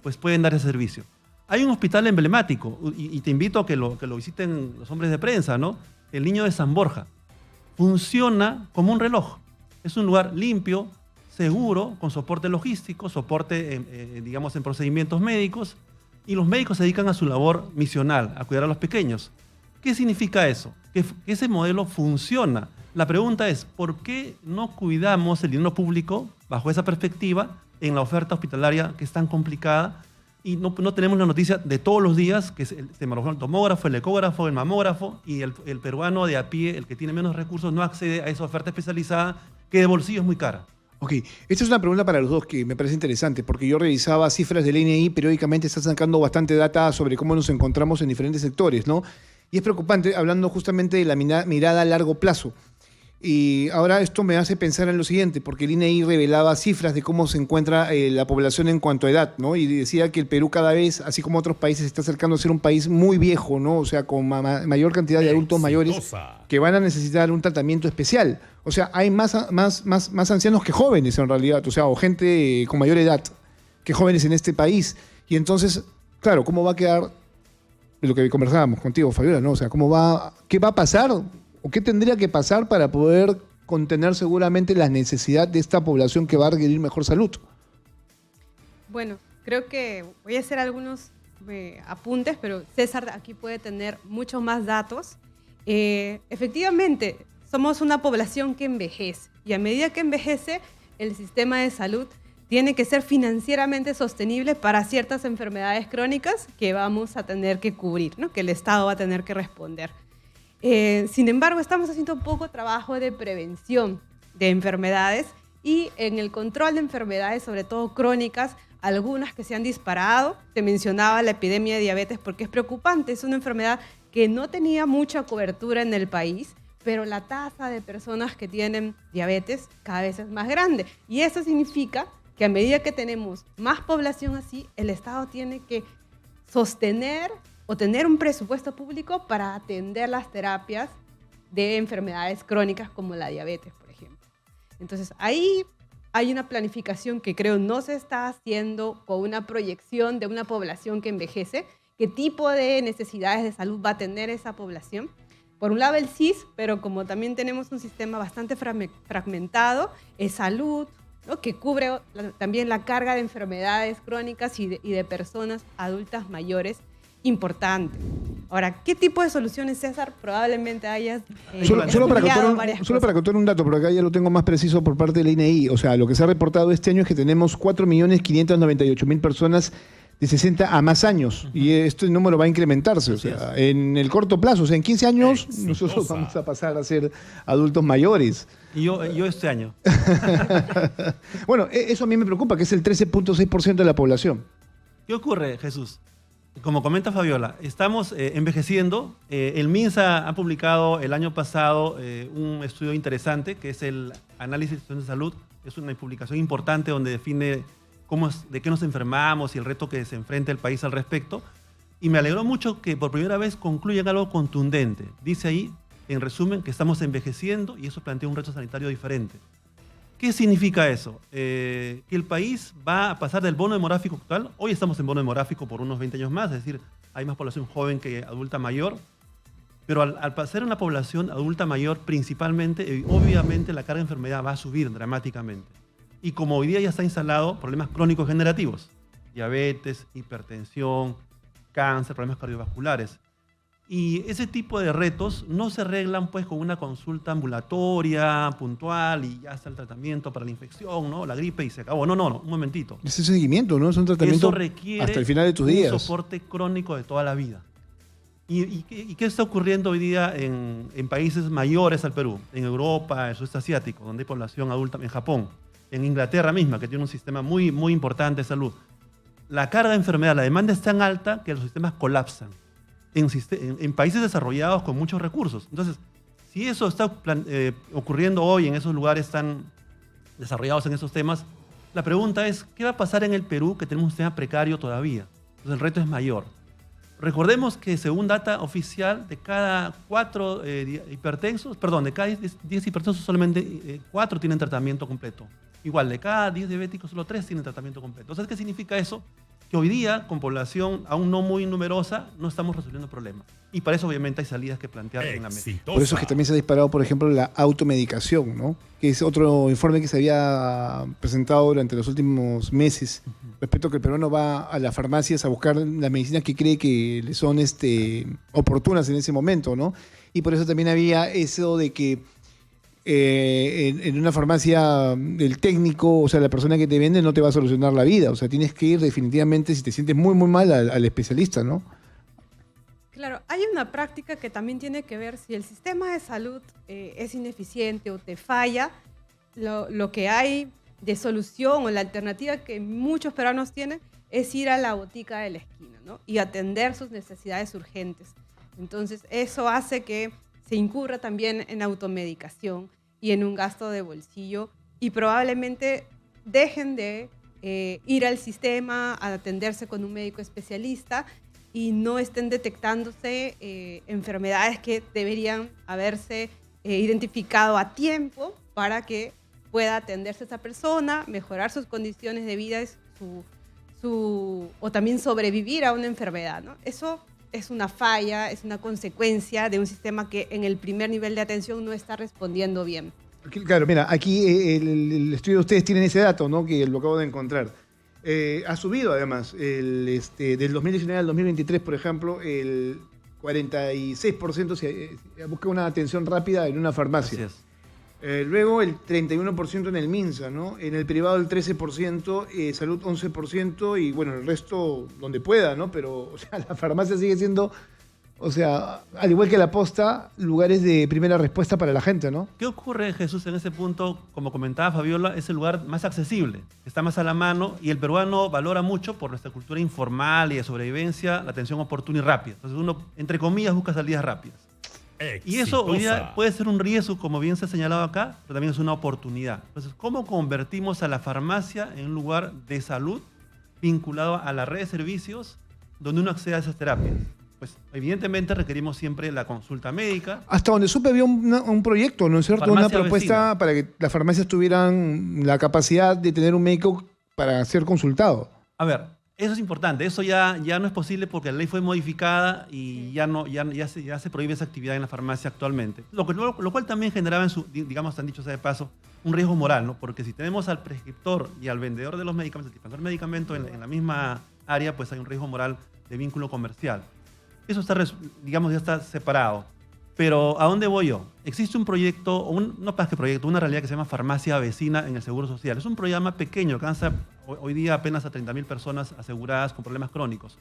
Speaker 1: pues pueden dar ese servicio. Hay un hospital emblemático, y te invito a que lo visiten los hombres de prensa, ¿no? El Niño de San Borja. Funciona como un reloj. Es un lugar limpio, seguro, con soporte logístico, soporte, digamos, en procedimientos médicos, y los médicos se dedican a su labor misional, a cuidar a los pequeños. ¿Qué significa eso? Que ese modelo funciona. La pregunta es, ¿por qué no cuidamos el dinero público bajo esa perspectiva en la oferta hospitalaria que es tan complicada? Y no tenemos la noticia de todos los días, que es el tomógrafo, el ecógrafo, el mamógrafo, y el peruano de a pie, el que tiene menos recursos, no accede a esa oferta especializada que de bolsillo es muy cara.
Speaker 2: Ok, esta es una pregunta para los dos que me parece interesante, porque yo revisaba cifras del INEI, periódicamente está sacando bastante data sobre cómo nos encontramos en diferentes sectores, ¿no? Y es preocupante, hablando justamente de la mirada a largo plazo. Y ahora esto me hace pensar en lo siguiente, porque el INEI revelaba cifras de cómo se encuentra la población en cuanto a edad, ¿no? Y decía que el Perú cada vez, así como otros países, se está acercando a ser un país muy viejo, ¿no? O sea, con mayor cantidad de adultos mayores que van a necesitar un tratamiento especial. O sea, hay más ancianos que jóvenes en realidad, o sea, o gente con mayor edad que jóvenes en este país. Y entonces, claro, ¿cómo va a quedar lo que conversábamos contigo, Fabiola, ¿no? O sea, ¿qué va a pasar? ¿O qué tendría que pasar para poder contener seguramente la necesidad de esta población que va a requerir mejor salud?
Speaker 3: Bueno, creo que voy a hacer algunos apuntes, pero César aquí puede tener muchos más datos. Efectivamente, somos una población que envejece y a medida que envejece, el sistema de salud tiene que ser financieramente sostenible para ciertas enfermedades crónicas que vamos a tener que cubrir, ¿no? Que el Estado va a tener que responder. Sin embargo, estamos haciendo poco trabajo de prevención de enfermedades y en el control de enfermedades, sobre todo crónicas, algunas que se han disparado. Te mencionaba la epidemia de diabetes porque es preocupante. Es una enfermedad que no tenía mucha cobertura en el país, pero la tasa de personas que tienen diabetes cada vez es más grande. Y eso significa que a medida que tenemos más población así, el Estado tiene que sostener o tener un presupuesto público para atender las terapias de enfermedades crónicas como la diabetes, por ejemplo. Entonces, ahí hay una planificación que creo no se está haciendo con una proyección de una población que envejece. ¿Qué tipo de necesidades de salud va a tener esa población? Por un lado el CIS, pero como también tenemos un sistema bastante fragmentado, es salud, ¿no? Que cubre también la carga de enfermedades crónicas y de personas adultas mayores importante. Ahora, ¿qué tipo de soluciones, César, probablemente hayas
Speaker 2: solo para contar un dato, pero acá ya lo tengo más preciso por parte del INEI. O sea, lo que se ha reportado este año es que tenemos 4.598.000 personas de 60 a más años. Y este número va a incrementarse. O sea, en el corto plazo, o sea, en 15 años, nosotros vamos a pasar a ser adultos mayores.
Speaker 1: Y yo este año.
Speaker 2: Bueno, eso a mí me preocupa, que es el 13.6% de la población.
Speaker 1: ¿Qué ocurre, Jesús? Como comenta Fabiola, estamos envejeciendo. El MINSA ha publicado el año pasado un estudio interesante que es el Análisis de Salud. Es una publicación importante donde define de qué nos enfermamos y el reto que se enfrenta el país al respecto. Y me alegró mucho que por primera vez concluyan algo contundente. Dice ahí, en resumen, que estamos envejeciendo y eso plantea un reto sanitario diferente. ¿Qué significa eso? Que el país va a pasar del bono demográfico actual. Hoy estamos en bono demográfico por unos 20 años más, es decir, hay más población joven que adulta mayor. Pero al pasar a una población adulta mayor principalmente, obviamente la carga de enfermedad va a subir dramáticamente. Y como hoy día ya está instalado problemas crónicos generativos, diabetes, hipertensión, cáncer, problemas cardiovasculares. Y ese tipo de retos no se arreglan pues con una consulta ambulatoria, puntual, y ya está el tratamiento para la infección, ¿no? La gripe y se acabó. No, un momentito.
Speaker 2: Ese seguimiento, ¿no? Es un tratamiento
Speaker 1: eso requiere
Speaker 2: hasta el final de tus días.
Speaker 1: Un soporte crónico de toda la vida. ¿Y qué está ocurriendo hoy día en países mayores al Perú? En Europa, en el sudeste asiático, donde hay población adulta, en Japón, en Inglaterra misma, que tiene un sistema muy, muy importante de salud. La carga de enfermedad, la demanda es tan alta que los sistemas colapsan. En países desarrollados con muchos recursos. Entonces, si eso está ocurriendo hoy en esos lugares tan desarrollados en esos temas, la pregunta es, ¿qué va a pasar en el Perú que tenemos un sistema precario todavía? Entonces, el reto es mayor. Recordemos que según data oficial, de cada 4 hipertensos, perdón, de cada 10 hipertensos solamente 4 tienen tratamiento completo. Igual, de cada 10 diabéticos solo 3 tienen tratamiento completo. Entonces, ¿qué significa eso? Que hoy día, con población aún no muy numerosa, no estamos resolviendo problemas. Y para eso, obviamente, hay salidas que plantear en la mesa.
Speaker 2: Por eso es que también se ha disparado, por ejemplo, la automedicación, ¿no? Que es otro informe que se había presentado durante los últimos meses, respecto a que el peruano va a las farmacias a buscar las medicinas que cree que le son oportunas en ese momento, ¿no? Y por eso también había eso de que en una farmacia el técnico, o sea, la persona que te vende no te va a solucionar la vida. O sea, tienes que ir definitivamente, si te sientes muy, muy mal, al especialista, ¿no?
Speaker 3: Claro, hay una práctica que también tiene que ver si el sistema de salud es ineficiente o te falla, lo que hay de solución o la alternativa que muchos peruanos tienen es ir a la botica de la esquina, ¿no? Y atender sus necesidades urgentes. Entonces, eso hace que se incurra también en automedicación y en un gasto de bolsillo y probablemente dejen de ir al sistema a atenderse con un médico especialista y no estén detectándose enfermedades que deberían haberse identificado a tiempo para que pueda atenderse esa persona, mejorar sus condiciones de vida o también sobrevivir a una enfermedad, ¿no? Eso es una falla, es una consecuencia de un sistema que en el primer nivel de atención no está respondiendo bien.
Speaker 2: Claro, mira, aquí el estudio de ustedes tienen ese dato, ¿no? Que lo acabo de encontrar. Ha subido además, del 2019 al 2023, por ejemplo, el 46% se busca una atención rápida en una farmacia.
Speaker 1: Así es.
Speaker 2: Luego el 31% en el MINSA, ¿no? En el privado el 13%, salud 11% y bueno, el resto donde pueda, ¿no? Pero, o sea, la farmacia sigue siendo, o sea, al igual que la posta, lugares de primera respuesta para la gente, ¿no?
Speaker 1: ¿Qué ocurre, Jesús, en ese punto? Como comentaba Fabiola, es el lugar más accesible, está más a la mano y el peruano valora mucho por nuestra cultura informal y de sobrevivencia la atención oportuna y rápida. Entonces uno, entre comillas, busca salidas rápidas. Y eso hoy día puede ser un riesgo, como bien se ha señalado acá, pero también es una oportunidad. Entonces, ¿cómo convertimos a la farmacia en un lugar de salud vinculado a la red de servicios donde uno accede a esas terapias? Pues evidentemente requerimos siempre la consulta médica.
Speaker 2: Hasta donde supe había un proyecto, ¿no es cierto?
Speaker 1: Farmacia
Speaker 2: Una propuesta
Speaker 1: vecina,
Speaker 2: para que las farmacias tuvieran la capacidad de tener un médico para ser consultado.
Speaker 1: A ver, eso es importante. Eso ya no es posible porque la ley fue modificada y ya se prohíbe esa actividad en la farmacia actualmente. Lo cual también generaba, digamos, han dicho sea de paso, un riesgo moral, ¿no? Porque si tenemos al prescriptor y al vendedor de los medicamentos, el dispensador de medicamentos en la misma área, pues hay un riesgo moral de vínculo comercial. Eso está, digamos, ya está separado. Pero ¿a dónde voy yo? Existe un proyecto, no más que proyecto, una realidad que se llama Farmacia Vecina en el Seguro Social. Es un programa pequeño, alcanza hoy día apenas a 30.000 personas aseguradas con problemas crónicos,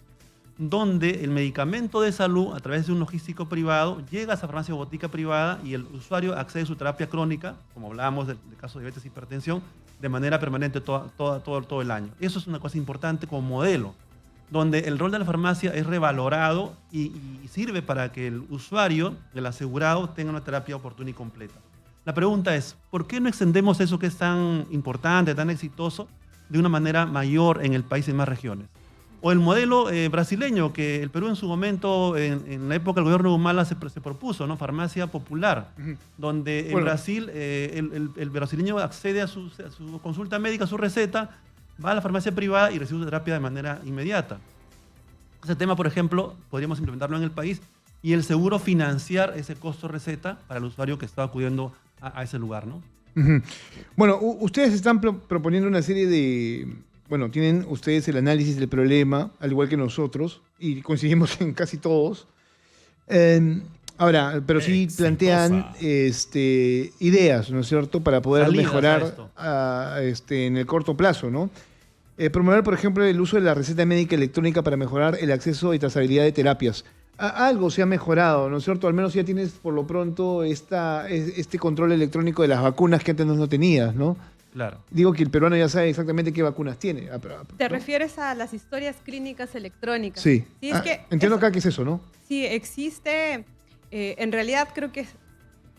Speaker 1: donde el medicamento de salud, a través de un logístico privado, llega a esa farmacia o botica privada y el usuario accede a su terapia crónica, como hablábamos del caso de diabetes e hipertensión, de manera permanente todo el año. Eso es una cosa importante como modelo, donde el rol de la farmacia es revalorado y sirve para que el usuario, el asegurado, tenga una terapia oportuna y completa. La pregunta es, ¿por qué no extendemos eso que es tan importante, tan exitoso, de una manera mayor en el país y en más regiones? O el modelo brasileño, que el Perú en su momento, en la época del gobierno de Humala, se propuso, ¿no? Farmacia popular, donde en Brasil el brasileño accede a su consulta médica, a su receta, va a la farmacia privada y recibe terapia de manera inmediata. Ese tema, por ejemplo, podríamos implementarlo en el país y el seguro financiar ese costo receta para el usuario que está acudiendo a ese lugar, ¿no?
Speaker 2: Bueno, ustedes están proponiendo una serie de... Bueno, tienen ustedes el análisis del problema, al igual que nosotros, y coincidimos en casi todos. Ahora, pero sí plantean ideas, ¿no es cierto?, para poder
Speaker 1: salidas
Speaker 2: mejorar en el corto plazo, ¿no? Promover, por ejemplo, el uso de la receta médica electrónica para mejorar el acceso y trazabilidad de terapias. Algo se ha mejorado, ¿no es cierto? Al menos ya tienes por lo pronto este control electrónico de las vacunas que antes no tenías, ¿no?
Speaker 1: Claro.
Speaker 2: Digo que el peruano ya sabe exactamente qué vacunas tiene.
Speaker 3: ¿Te refieres a las historias clínicas electrónicas?
Speaker 2: Sí.
Speaker 3: Sí, es que
Speaker 2: entiendo acá que es eso, ¿no?
Speaker 3: Sí, existe. En realidad creo que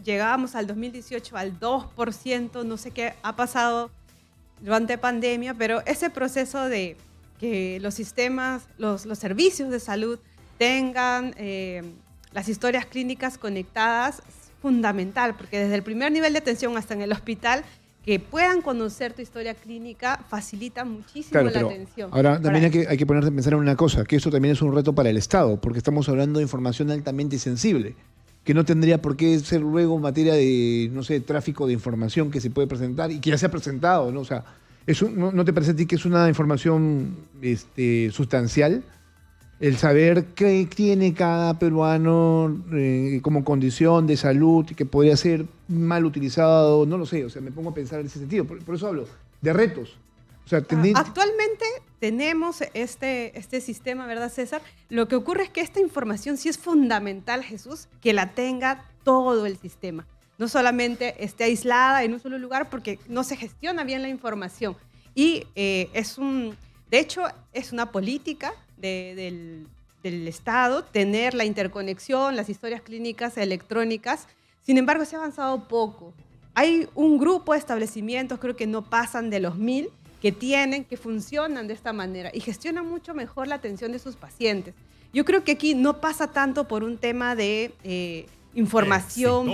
Speaker 3: llegábamos al 2018 al 2%, no sé qué ha pasado durante pandemia, pero ese proceso de que los sistemas, los servicios de salud tengan las historias clínicas conectadas es fundamental, porque desde el primer nivel de atención hasta en el hospital, que puedan conocer tu historia clínica facilita muchísimo la atención.
Speaker 2: Ahora también hay que ponerte a pensar en una cosa, que esto también es un reto para el Estado, porque estamos hablando de información altamente sensible, que no tendría por qué ser luego materia de, no sé, tráfico de información que se puede presentar y que ya se ha presentado, ¿no? O sea, ¿no te parece a ti que es una información sustancial? El saber qué tiene cada peruano como condición de salud que podría ser mal utilizado, no lo sé, o sea, me pongo a pensar en ese sentido. Por eso hablo de retos. O sea,
Speaker 3: actualmente tenemos este sistema, ¿verdad, César? Lo que ocurre es que esta información sí es fundamental, Jesús, que la tenga todo el sistema. No solamente esté aislada en un solo lugar porque no se gestiona bien la información. Y de hecho, es una política del Estado tener la interconexión, las historias clínicas electrónicas. Sin embargo, se ha avanzado poco. Hay un grupo de establecimientos, creo que no pasan de los 1000, que funcionan de esta manera y gestionan mucho mejor la atención de sus pacientes. Yo creo que aquí no pasa tanto por un tema de información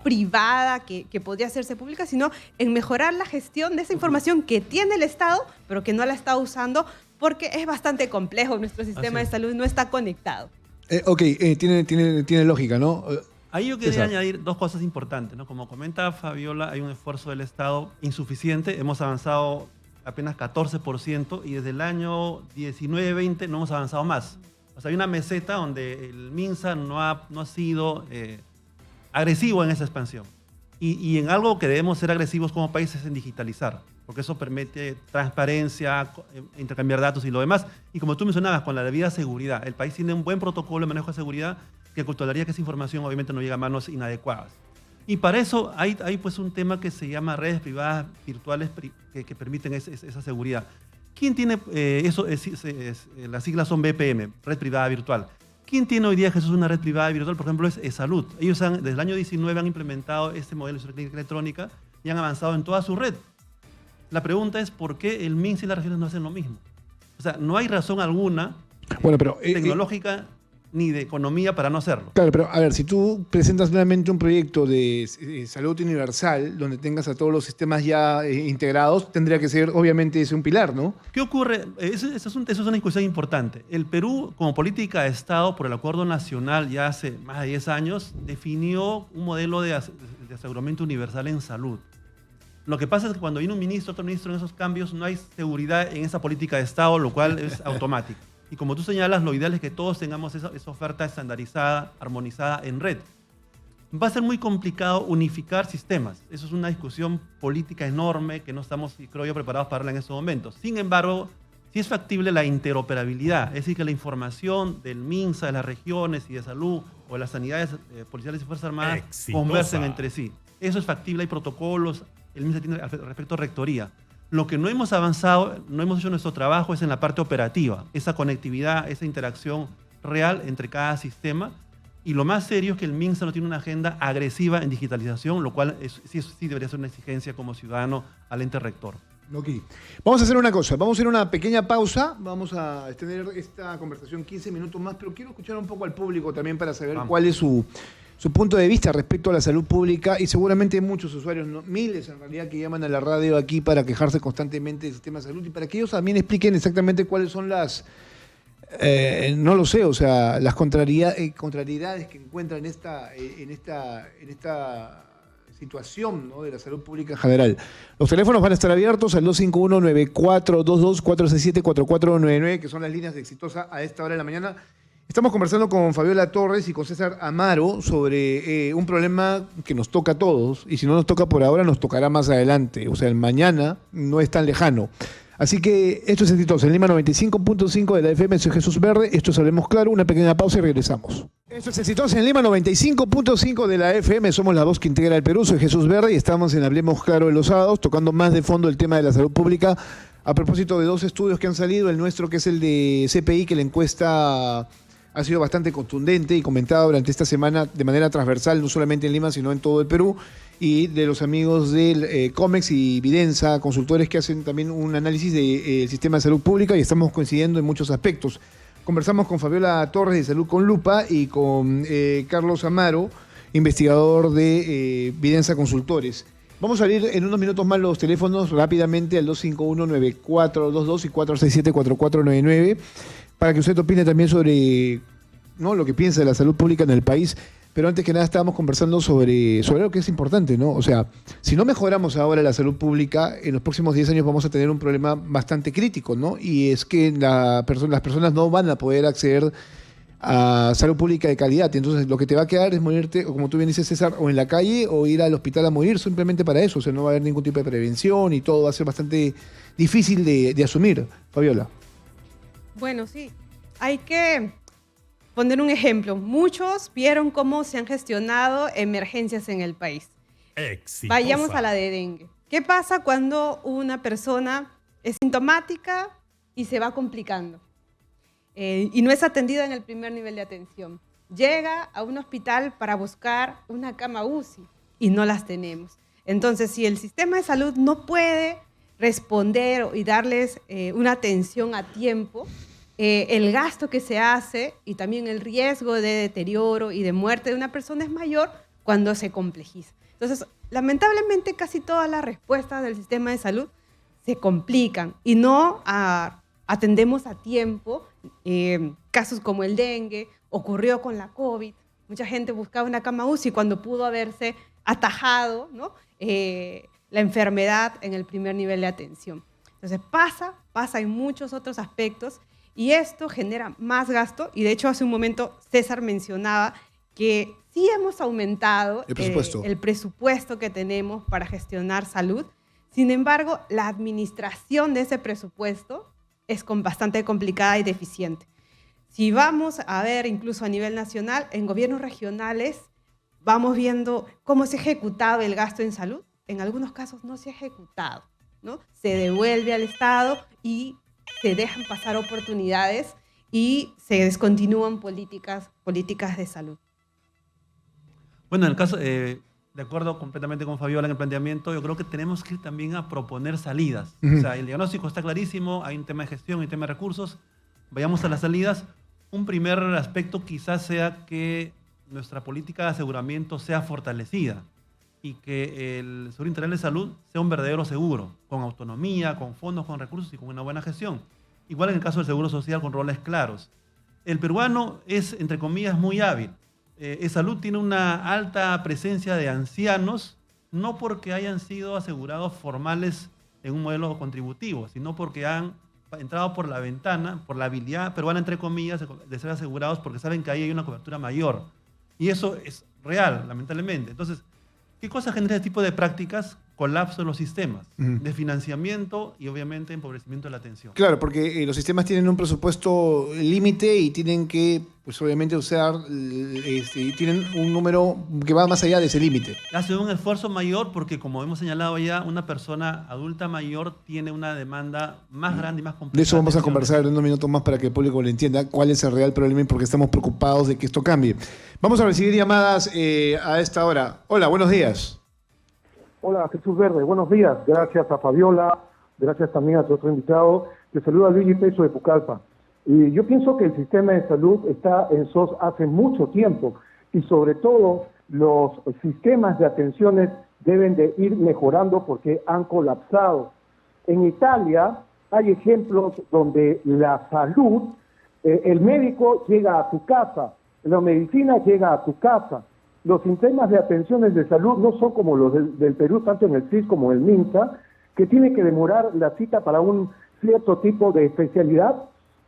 Speaker 3: privada que podría hacerse pública, sino en mejorar la gestión de esa información que tiene el Estado, pero que no la está usando porque es bastante complejo. Nuestro sistema de salud no está conectado. Tiene lógica, ¿no?
Speaker 1: Ahí yo quería añadir dos cosas importantes, ¿no? Como comenta Fabiola, hay un esfuerzo del Estado insuficiente. Hemos avanzado apenas 14% y desde el año 19-20 no hemos avanzado más. O sea, hay una meseta donde el MINSA no ha sido agresivo en esa expansión. Y en algo que debemos ser agresivos como país es en digitalizar, porque eso permite transparencia, intercambiar datos y lo demás. Y como tú mencionabas, con la debida seguridad. El país tiene un buen protocolo de manejo de seguridad que controlaría que esa información obviamente no llegue a manos inadecuadas. Y para eso hay pues un tema que se llama redes privadas virtuales que permiten esa seguridad. ¿Quién tiene eso? Las siglas son BPM, red privada virtual. ¿Quién tiene hoy día, Jesús, una red privada virtual? Por ejemplo, es Salud. Ellos desde el año 19 han implementado este modelo de historia clínica electrónica y han avanzado en toda su red. La pregunta es ¿por qué el MINSA y las regiones no hacen lo mismo? O sea, no hay razón alguna tecnológica ni de economía para no hacerlo.
Speaker 2: Claro, pero a ver, si tú presentas nuevamente un proyecto de salud universal donde tengas a todos los sistemas ya integrados, tendría que ser, obviamente, ese un pilar, ¿no?
Speaker 1: ¿Qué ocurre? Eso es una discusión importante. El Perú, como política de Estado, por el Acuerdo Nacional ya hace más de 10 años, definió un modelo de aseguramiento universal en salud. Lo que pasa es que cuando viene un ministro, otro ministro en esos cambios, no hay seguridad en esa política de Estado, lo cual es automático. Y como tú señalas, lo ideal es que todos tengamos esa oferta estandarizada, armonizada en red. Va a ser muy complicado unificar sistemas. Eso es una discusión política enorme que no estamos, creo yo, preparados para hablar en estos momentos. Sin embargo, sí es factible la interoperabilidad, es decir, que la información del MINSA, de las regiones y de salud o de las sanidades policiales y Fuerzas Armadas conversen entre sí. Eso es factible, hay protocolos, el MINSA tiene al respecto rectoría. Lo que no hemos avanzado, no hemos hecho nuestro trabajo es en la parte operativa, esa conectividad, esa interacción real entre cada sistema. Y lo más serio es que el MINSA no tiene una agenda agresiva en digitalización, lo cual sí debería ser una exigencia como ciudadano al ente rector.
Speaker 2: Ok. Vamos a hacer una cosa, vamos a hacer una pequeña pausa, vamos a extender esta conversación 15 minutos más, pero quiero escuchar un poco al público también para saber cuál es su punto de vista respecto a la salud pública, y seguramente hay muchos usuarios, miles en realidad, que llaman a la radio aquí para quejarse constantemente del sistema de salud y para que ellos también expliquen exactamente cuáles son las, no lo sé, o sea, las contrariedades que encuentran en esta situación, ¿no?, de la salud pública en general. Los teléfonos van a estar abiertos al 251-9422-467-4499, que son las líneas de Exitosa a esta hora de la mañana. Estamos conversando con Fabiola Torres y con César Amaro sobre un problema que nos toca a todos, y si no nos toca por ahora, nos tocará más adelante. O sea, el mañana no es tan lejano. Así que esto es Exitosa en Lima 95.5 de la FM. Soy Jesús Verde, esto es Hablemos Claro, una pequeña pausa y regresamos. Esto es Exitosa en Lima 95.5 de la FM, somos la voz que integra el Perú. Soy Jesús Verde y estamos en Hablemos Claro de los sábados, tocando más de fondo el tema de la salud pública, a propósito de dos estudios que han salido, el nuestro que es el de CPI, que la encuesta ha sido bastante contundente y comentada durante esta semana de manera transversal, no solamente en Lima, sino en todo el Perú, y de los amigos del COMEX y Vidensa, consultores que hacen también un análisis del sistema de salud pública, y estamos coincidiendo en muchos aspectos. Conversamos con Fabiola Torres de Salud con Lupa y con Carlos Amaro, investigador de Videnza Consultores. Vamos a abrir en unos minutos más los teléfonos rápidamente al 251-9422 y 467-4499 para que usted opine también sobre, ¿no?, lo que piensa de la salud pública en el país. Pero antes que nada estábamos conversando sobre algo que es importante, ¿no? O sea, si no mejoramos ahora la salud pública, en los próximos 10 años vamos a tener un problema bastante crítico, ¿no? Y es que las personas no van a poder acceder a salud pública de calidad. Entonces, lo que te va a quedar es morirte, o como tú bien dices, César, o en la calle o ir al hospital a morir simplemente para eso. O sea, no va a haber ningún tipo de prevención y todo va a ser bastante difícil de asumir. Fabiola.
Speaker 3: Bueno, sí. Hay que poner un ejemplo. Muchos vieron cómo se han gestionado emergencias en el país.
Speaker 4: Exitosa.
Speaker 3: Vayamos a la de dengue. ¿Qué pasa cuando una persona es sintomática y se va complicando? Y no es atendida en el primer nivel de atención. Llega a un hospital para buscar una cama UCI y no las tenemos. Entonces, si el sistema de salud no puede responder y darles una atención a tiempo, el gasto que se hace y también el riesgo de deterioro y de muerte de una persona es mayor cuando se complejiza. Entonces, lamentablemente, casi todas las respuestas del sistema de salud se complican y no atendemos a tiempo casos como el dengue, ocurrió con la COVID. Mucha gente buscaba una cama UCI cuando pudo haberse atajado, ¿no?, la enfermedad en el primer nivel de atención. Entonces, pasa en muchos otros aspectos. Y esto genera más gasto, y de hecho hace un momento César mencionaba que sí hemos aumentado el presupuesto que tenemos para gestionar salud. Sin embargo, la administración de ese presupuesto es bastante complicada y deficiente. Si vamos a ver incluso a nivel nacional, en gobiernos regionales vamos viendo cómo se ha ejecutado el gasto en salud. En algunos casos no se ha ejecutado, ¿no? Se devuelve al Estado y se dejan pasar oportunidades y se descontinúan políticas de salud.
Speaker 1: Bueno, en el caso, de acuerdo completamente con Fabiola en el planteamiento, yo creo que tenemos que ir también a proponer salidas. O sea, el diagnóstico está clarísimo, hay un tema de gestión, hay un tema de recursos, vayamos a las salidas. Un primer aspecto quizás sea que nuestra política de aseguramiento sea fortalecida y que el Seguro Integral de Salud sea un verdadero seguro, con autonomía, con fondos, con recursos y con una buena gestión. Igual en el caso del Seguro Social, con roles claros. El peruano es, entre comillas, muy hábil. Salud tiene una alta presencia de ancianos, no porque hayan sido asegurados formales en un modelo contributivo, sino porque han entrado por la ventana, por la habilidad peruana, entre comillas, de ser asegurados, porque saben que ahí hay una cobertura mayor. Y eso es real, lamentablemente. Entonces, ¿qué cosa genera este tipo de prácticas? Colapso de los sistemas de financiamiento y obviamente empobrecimiento de la atención.
Speaker 2: Claro, porque los sistemas tienen un presupuesto límite y tienen que, pues obviamente, usar, tienen un número que va más allá de ese límite.
Speaker 1: Hace un esfuerzo mayor porque, como hemos señalado ya, una persona adulta mayor tiene una demanda más grande y más compleja.
Speaker 2: De eso vamos a conversar en unos minutos más para que el público lo entienda cuál es el real problema y por qué estamos preocupados de que esto cambie. Vamos a recibir llamadas a esta hora. Hola, buenos días.
Speaker 5: Hola, Jesús Verde, buenos días. Gracias a Fabiola, gracias también a tu otro invitado. Te saluda Luigi Peso de Pucallpa. Y yo pienso que el sistema de salud está en SOS hace mucho tiempo y sobre todo los sistemas de atenciones deben de ir mejorando porque han colapsado. En Italia hay ejemplos donde la salud, el médico llega a tu casa, la medicina llega a tu casa. Los sistemas de atenciones de salud no son como los del Perú, tanto en el CIS como en el MINSA, que tiene que demorar la cita para un cierto tipo de especialidad.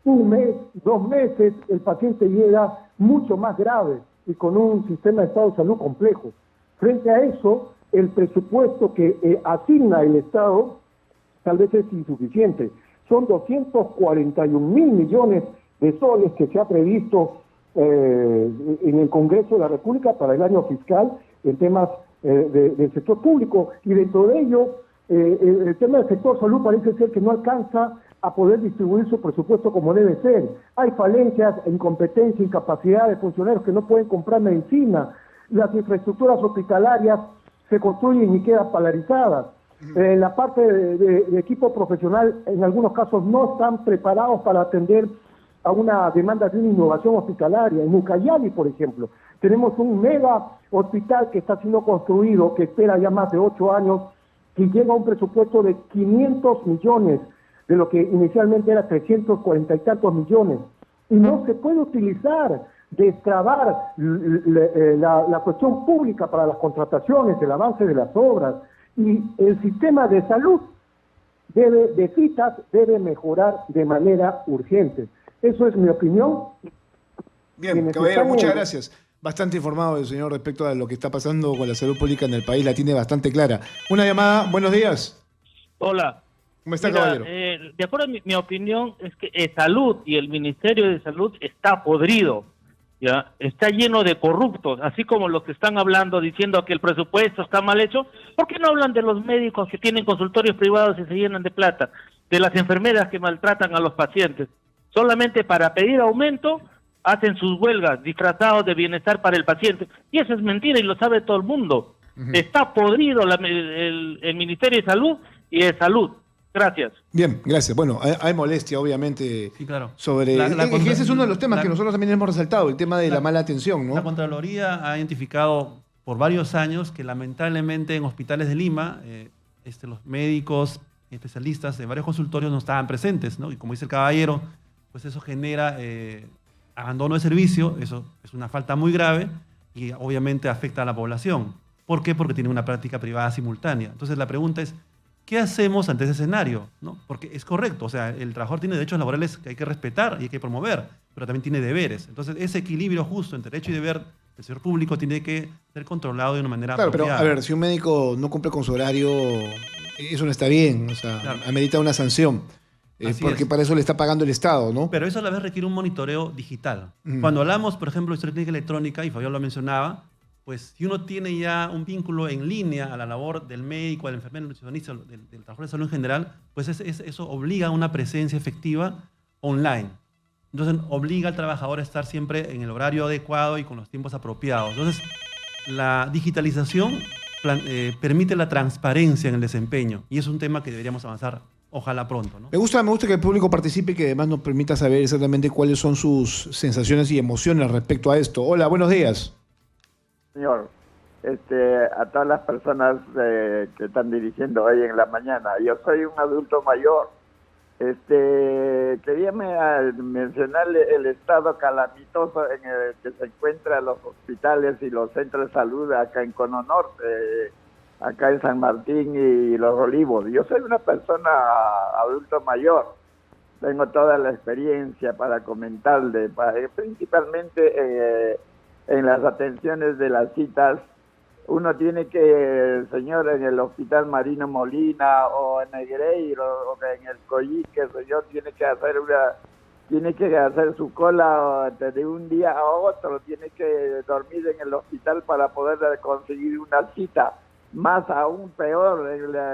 Speaker 5: 1 mes, 2 meses, el paciente llega mucho más grave y con un sistema de estado de salud complejo. Frente a eso, el presupuesto que asigna el Estado tal vez es insuficiente. Son 241.000 millones de soles que se ha previsto en el Congreso de la República para el año fiscal en temas del sector público, y dentro de ello el tema del sector salud parece ser que no alcanza a poder distribuir su presupuesto como debe ser. Hay falencias, incompetencia, incapacidad de funcionarios que no pueden comprar medicina, las infraestructuras hospitalarias se construyen y quedan paralizadas. La parte de equipo profesional en algunos casos no están preparados para atender a una demanda de una innovación hospitalaria. En Ucayali, por ejemplo, tenemos un mega hospital que está siendo construido, que espera ya más de 8 años, que llega a un presupuesto de 500 millones, de lo que inicialmente era 340 y tantos millones. Y no se puede utilizar, destrabar la cuestión pública para las contrataciones, el avance de las obras. Y el sistema de salud de citas debe mejorar de manera urgente. Eso es mi opinión.
Speaker 2: Bien, caballero, muchas gracias. Bastante informado el señor respecto a lo que está pasando con la salud pública en el país, la tiene bastante clara. Una llamada, buenos días.
Speaker 4: Hola.
Speaker 2: ¿Cómo está,
Speaker 4: Mira,
Speaker 2: caballero?
Speaker 4: de acuerdo a mi opinión, es que Salud y el Ministerio de Salud está podrido, ¿ya? Está lleno de corruptos, así como los que están hablando diciendo que el presupuesto está mal hecho. ¿Por qué no hablan de los médicos que tienen consultorios privados y se llenan de plata? De las enfermeras que maltratan a los pacientes. Solamente para pedir aumento hacen sus huelgas disfrazados de bienestar para el paciente. Y eso es mentira y lo sabe todo el mundo. Está podrido el Ministerio de Salud y de Salud. Gracias.
Speaker 2: Bien, gracias. Bueno, hay molestia, obviamente,
Speaker 1: Sí, claro.
Speaker 2: sobre... ese es uno de los temas que nosotros también hemos resaltado, el tema de la mala atención, ¿no?
Speaker 1: La Contraloría ha identificado por varios años que lamentablemente en hospitales de Lima los médicos especialistas de varios consultorios no estaban presentes, ¿no? Y como dice el caballero, pues eso genera abandono de servicio, eso es una falta muy grave y obviamente afecta a la población. ¿Por qué? Porque tiene una práctica privada simultánea. Entonces la pregunta es, ¿qué hacemos ante ese escenario? ¿No? Porque es correcto, o sea, el trabajador tiene derechos laborales que hay que respetar y hay que promover, pero también tiene deberes. Entonces, ese equilibrio justo entre derecho y deber del sector público tiene que ser controlado de una manera
Speaker 2: Claro,
Speaker 1: apropiada.
Speaker 2: pero a ver, si un médico no cumple con su horario, eso no está bien, o sea,
Speaker 1: Claro.
Speaker 2: amerita una sanción, porque para eso le está pagando el Estado, ¿no?
Speaker 1: Pero eso a la vez requiere un monitoreo digital.
Speaker 2: Ujú.
Speaker 1: Cuando hablamos, por ejemplo, de historia clínica electrónica, y Fabián lo mencionaba, pues si uno tiene ya un vínculo en línea a la labor del médico, del enfermero, del nutricionista, del trabajador de salud en general, pues eso obliga a una presencia efectiva online. Entonces obliga al trabajador a estar siempre en el horario adecuado y con los tiempos apropiados. Entonces la digitalización permite la transparencia en el desempeño y es un tema que deberíamos avanzar, ojalá pronto, ¿no?
Speaker 2: Me gusta que el público participe y que además nos permita saber exactamente cuáles son sus sensaciones y emociones respecto a esto. Hola, buenos días.
Speaker 6: Señor, a todas las personas que están dirigiendo hoy en la mañana, yo soy un adulto mayor. Quería mencionarle el estado calamitoso en el que se encuentran los hospitales y los centros de salud acá en Cono Norte, acá en San Martín y Los Olivos. Yo soy una persona adulto mayor, tengo toda la experiencia para comentarle, principalmente en las atenciones de las citas. Uno tiene que, señor, en el Hospital Marino Molina o en Negreiro o en el Coyique, señor, tiene que hacer su cola de un día a otro, tiene que dormir en el hospital para poder conseguir una cita. Más aún peor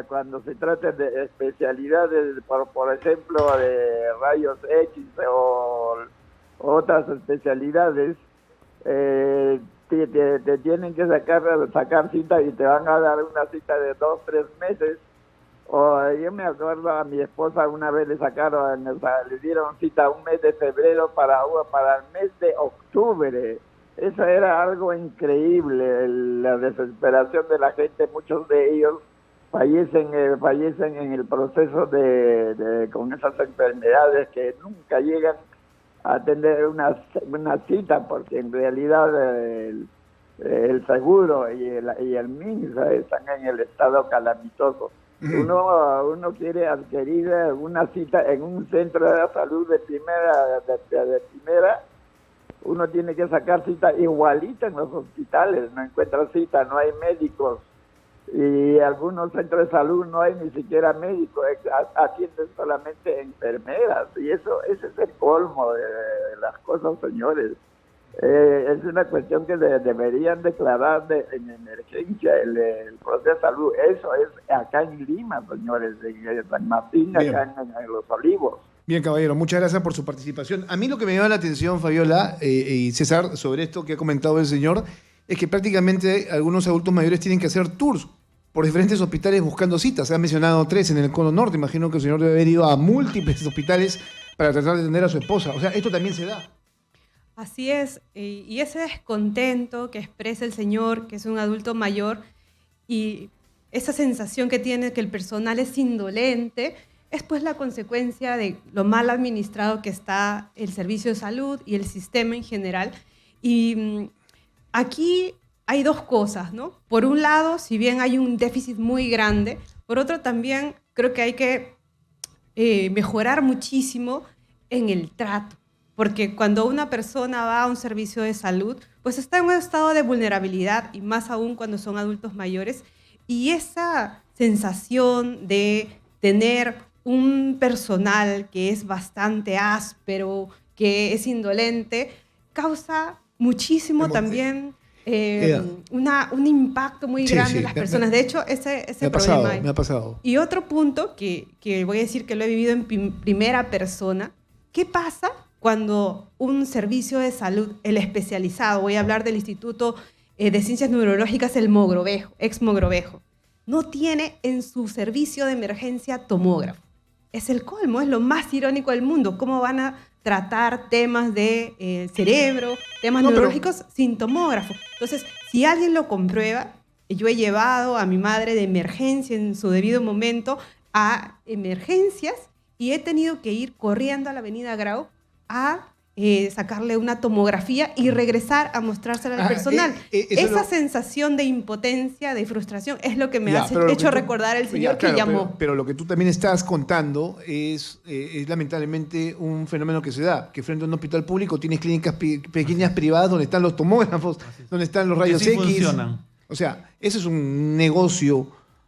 Speaker 6: cuando se trata de especialidades, por ejemplo, de rayos X o otras especialidades. Te tienen que sacar cita y te van a dar una cita de 2-3 meses. Yo me acuerdo, a mi esposa una vez le dieron cita un mes de febrero para el mes de octubre. Eso era algo increíble, la desesperación de la gente. Muchos de ellos fallecen en el proceso con esas enfermedades que nunca llegan a tener una cita, porque en realidad el seguro y el MINSA están en el estado calamitoso. Uno quiere adquirir una cita en un centro de salud de primera, uno tiene que sacar cita igualita en los hospitales, no encuentra cita, no hay médicos, y algunos centros de salud no hay ni siquiera médicos, atienden solamente enfermeras, y ese es el colmo de las cosas, señores. Es una cuestión que deberían declarar en emergencia el proceso de salud. Eso es acá en Lima, señores, en San Martín, acá en Los Olivos.
Speaker 2: Bien, caballero, muchas gracias por su participación. A mí lo que me llama la atención, Fabiola y César, sobre esto que ha comentado el señor, es que prácticamente algunos adultos mayores tienen que hacer tours por diferentes hospitales buscando citas. Se han mencionado 3 en el Cono Norte. Imagino que el señor debe haber ido a múltiples hospitales para tratar de atender a su esposa. O sea, esto también se da.
Speaker 3: Así es, y ese descontento que expresa el señor, que es un adulto mayor, y esa sensación que tiene que el personal es indolente, es pues la consecuencia de lo mal administrado que está el servicio de salud y el sistema en general. Y aquí hay dos cosas, ¿no? Por un lado, si bien hay un déficit muy grande, por otro también creo que hay que mejorar muchísimo en el trato. Porque cuando una persona va a un servicio de salud, pues está en un estado de vulnerabilidad, y más aún cuando son adultos mayores. Y esa sensación de tener un personal que es bastante áspero, que es indolente, causa muchísimo también un impacto muy grande en las personas. De hecho, ese problema hay.
Speaker 2: Me ha pasado.
Speaker 3: Y otro punto que voy a decir que lo he vivido en primera persona, ¿qué pasa cuando un servicio de salud, el especializado, voy a hablar del Instituto de Ciencias Neurológicas, el Mogrovejo, ex Mogrovejo, no tiene en su servicio de emergencia tomógrafo? Es el colmo, es lo más irónico del mundo. ¿Cómo van a tratar temas de cerebro, temas neurológicos sin tomógrafo? Entonces, si alguien lo comprueba, yo he llevado a mi madre de emergencia en su debido momento a emergencias y he tenido que ir corriendo a la avenida Grau a sacarle una tomografía y regresar a mostrársela al personal. Esa sensación de impotencia, de frustración, es lo que me ha hecho recordar el señor que llamó.
Speaker 2: Pero lo que tú también estás contando es lamentablemente un fenómeno que se da, que frente a un hospital público tienes clínicas pequeñas privadas donde están los tomógrafos, donde están los rayos X.
Speaker 1: Funcionan.
Speaker 2: O sea, ese es un negocio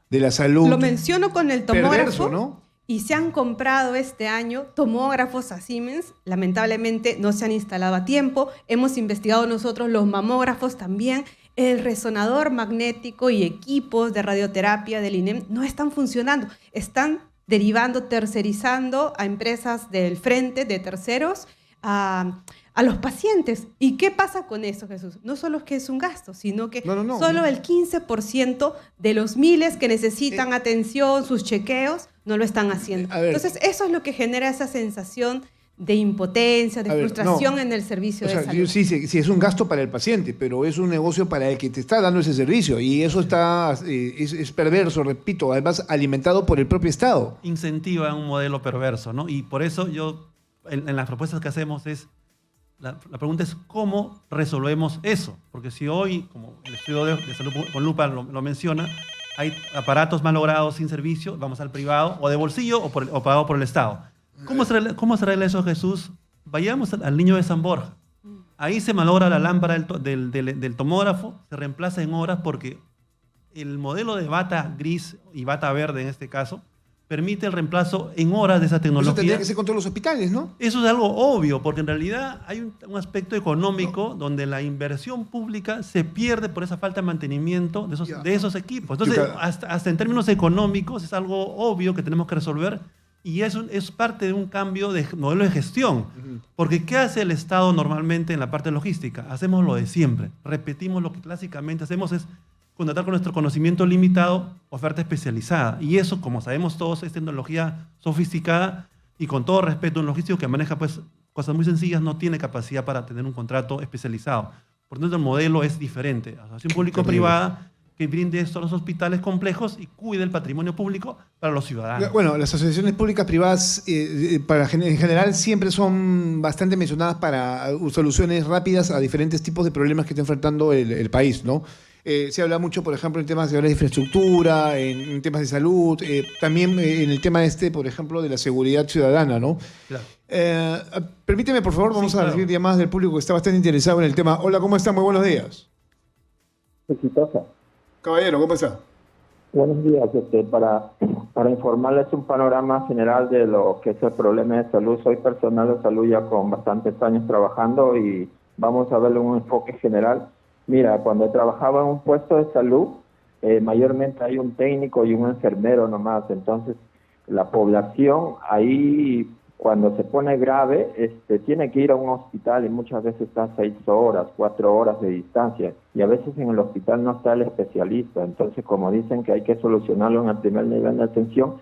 Speaker 2: de la salud.
Speaker 3: Lo menciono con el tomógrafo.
Speaker 2: Perverso, ¿no?
Speaker 3: Y se han comprado este año tomógrafos a Siemens. Lamentablemente no se han instalado a tiempo. Hemos investigado nosotros los mamógrafos también. El resonador magnético y equipos de radioterapia del INEM no están funcionando. Están derivando, tercerizando a empresas del frente, de terceros, a los pacientes. ¿Y qué pasa con eso, Jesús? No solo es que es un gasto, sino que solo el 15% de los miles que necesitan atención, sus chequeos, no lo están haciendo. Entonces, eso es lo que genera esa sensación de impotencia, de frustración en el servicio de salud.
Speaker 2: Sí, es un gasto para el paciente, pero es un negocio para el que te está dando ese servicio. Y eso es perverso, repito, además alimentado por el propio Estado.
Speaker 1: Incentiva un modelo perverso, ¿no? Y por eso yo, en las propuestas que hacemos la pregunta es ¿cómo resolvemos eso? Porque si hoy, como el estudio de salud con lupa lo menciona, hay aparatos mal logrados sin servicio, vamos al privado, o de bolsillo, o pagado por el Estado. ¿Cómo se arregla eso, Jesús? Vayamos al Niño de San Borja. Ahí se malogra la lámpara del tomógrafo, se reemplaza en horas porque el modelo de bata gris y bata verde en este caso permite el reemplazo en horas de esa tecnología.
Speaker 2: Eso tendría que ser con todos los hospitales, ¿no?
Speaker 1: Eso es algo obvio, porque en realidad hay un aspecto económico donde la inversión pública se pierde por esa falta de mantenimiento de esos equipos. Entonces, hasta en términos económicos es algo obvio que tenemos que resolver, y eso es parte de un cambio de modelo de gestión. Porque ¿qué hace el Estado normalmente en la parte logística? Hacemos lo de siempre. Repetimos lo que clásicamente hacemos, es contratar con nuestro conocimiento limitado oferta especializada. Y eso, como sabemos todos, es tecnología sofisticada, y con todo respeto, un logístico que maneja pues cosas muy sencillas no tiene capacidad para tener un contrato especializado. Por lo tanto, el modelo es diferente. Asociación público-privada que brinde esto a los hospitales complejos y cuide el patrimonio público para los ciudadanos.
Speaker 2: Bueno, las asociaciones públicas privadas en general siempre son bastante mencionadas para soluciones rápidas a diferentes tipos de problemas que está enfrentando el país, ¿no? Se habla mucho, por ejemplo, en temas de infraestructura, en temas de salud, también en el tema por ejemplo, de la seguridad ciudadana, ¿no? Claro. Permíteme, por favor, vamos a recibir llamadas del público que está bastante interesado en el tema. Hola, ¿cómo está? Muy buenos días.
Speaker 5: Exitosa.
Speaker 2: Caballero, ¿cómo está?
Speaker 6: Buenos días. Para informarles un panorama general de lo que es el problema de salud. Soy personal de salud ya con bastantes años trabajando y vamos a verle un enfoque general. Mira, cuando trabajaba en un puesto de salud, mayormente hay un técnico y un enfermero nomás. Entonces, la población ahí, cuando se pone grave, tiene que ir a un hospital y muchas veces está 6 horas, 4 horas de distancia. Y a veces en el hospital no está el especialista. Entonces, como dicen que hay que solucionarlo en el primer nivel de atención,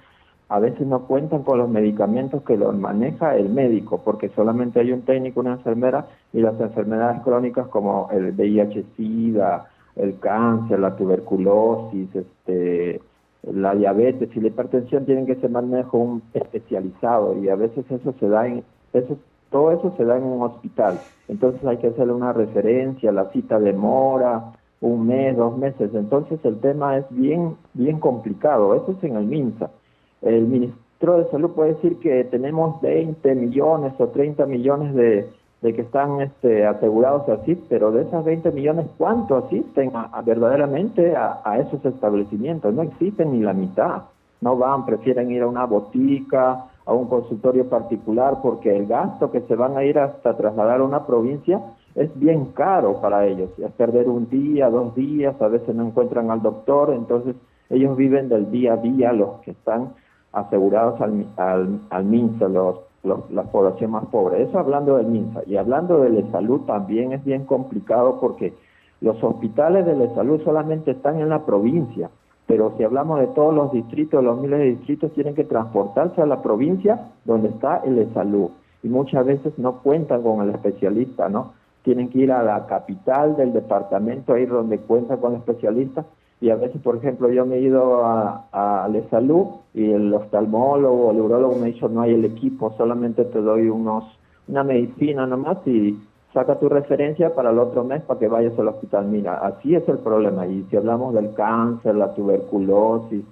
Speaker 7: a veces no cuentan con los medicamentos que los maneja el médico, porque solamente hay un técnico, una enfermera, y las enfermedades crónicas como el VIH-Sida, el cáncer, la tuberculosis, la diabetes y la hipertensión tienen que ser manejo especializado, y a veces todo eso se da en un hospital. Entonces hay que hacerle una referencia, la cita demora 1 mes, 2 meses. Entonces el tema es bien complicado. Eso es en el MINSA. El ministro de Salud puede decir que tenemos 20 millones o 30 millones de que están asegurados así, pero de esas 20 millones, ¿cuánto asisten verdaderamente a esos establecimientos? No existen ni la mitad. No van, prefieren ir a una botica, a un consultorio particular, porque el gasto que se van a ir hasta trasladar a una provincia es bien caro para ellos. Es perder 1 día, 2 días, a veces no encuentran al doctor, entonces ellos viven del día a día, los que están asegurados al MINSA, la población más pobre. Eso hablando del MINSA. Y hablando de la salud también es bien complicado, porque los hospitales de la salud solamente están en la provincia, pero si hablamos de todos los distritos, los miles de distritos, tienen que transportarse a la provincia donde está el salud, y muchas veces no cuentan con el especialista, ¿no? Tienen que ir a la capital del departamento, ahí donde cuentan con el especialista. Y a veces, por ejemplo, yo me he ido a la salud y el oftalmólogo o el urólogo me ha dicho: no hay el equipo, solamente te doy una medicina nomás y saca tu referencia para el otro mes para que vayas al hospital. Mira, así es el problema. Y si hablamos del cáncer, la tuberculosis,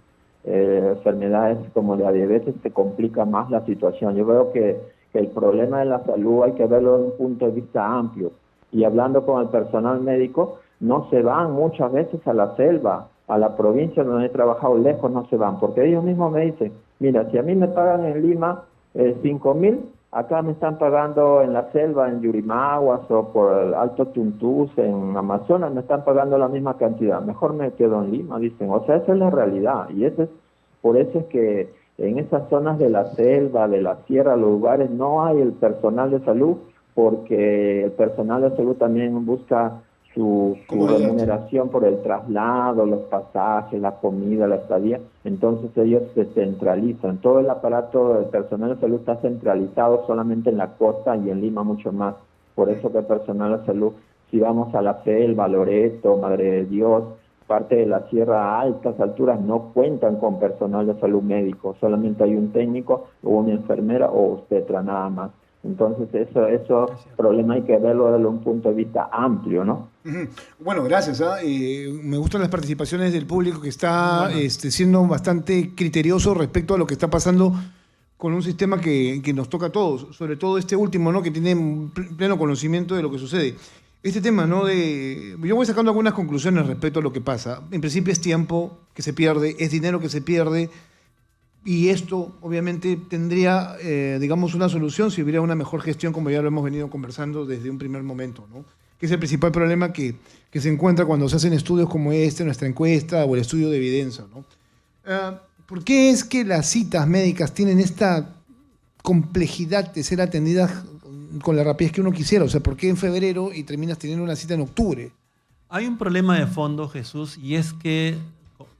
Speaker 7: enfermedades como la diabetes, se complica más la situación. Yo veo que el problema de la salud hay que verlo desde un punto de vista amplio. Y hablando con el personal médico, no se van muchas veces a la selva, a la provincia donde he trabajado lejos, no se van, porque ellos mismos me dicen: mira, si a mí me pagan en Lima 5.000, acá me están pagando en la selva, en Yurimaguas o por el Alto Tuntús, en Amazonas, me están pagando la misma cantidad, mejor me quedo en Lima, dicen. O sea, esa es la realidad, y por eso es que en esas zonas de la selva, de la sierra, los lugares, no hay el personal de salud, porque el personal de salud también busca su remuneración por el traslado, los pasajes, la comida, la estadía. Entonces ellos se centralizan. Todo el aparato del personal de salud está centralizado solamente en la costa, y en Lima mucho más. Por eso que el personal de salud, si vamos a la selva, Loreto, Madre de Dios, parte de la sierra a altas alturas, no cuentan con personal de salud médico. Solamente hay un técnico o una enfermera o obstetra, nada más. Entonces eso problema hay que verlo desde un punto de vista amplio, ¿no?
Speaker 2: Bueno, gracias. Me gustan las participaciones del público, que está siendo bastante criterioso respecto a lo que está pasando con un sistema que nos toca a todos, sobre todo este último, ¿no? Que tiene pleno conocimiento de lo que sucede. Este tema, ¿no? Yo voy sacando algunas conclusiones respecto a lo que pasa. En principio es tiempo que se pierde, es dinero que se pierde. Y esto, obviamente, tendría, digamos, una solución si hubiera una mejor gestión, como ya lo hemos venido conversando desde un primer momento, ¿no? Que es el principal problema que se encuentra cuando se hacen estudios como nuestra encuesta, o el estudio de evidencia, ¿no? ¿Por qué es que las citas médicas tienen esta complejidad de ser atendidas con la rapidez que uno quisiera? O sea, ¿por qué en febrero y terminas teniendo una cita en octubre?
Speaker 1: Hay un problema de fondo, Jesús, y es que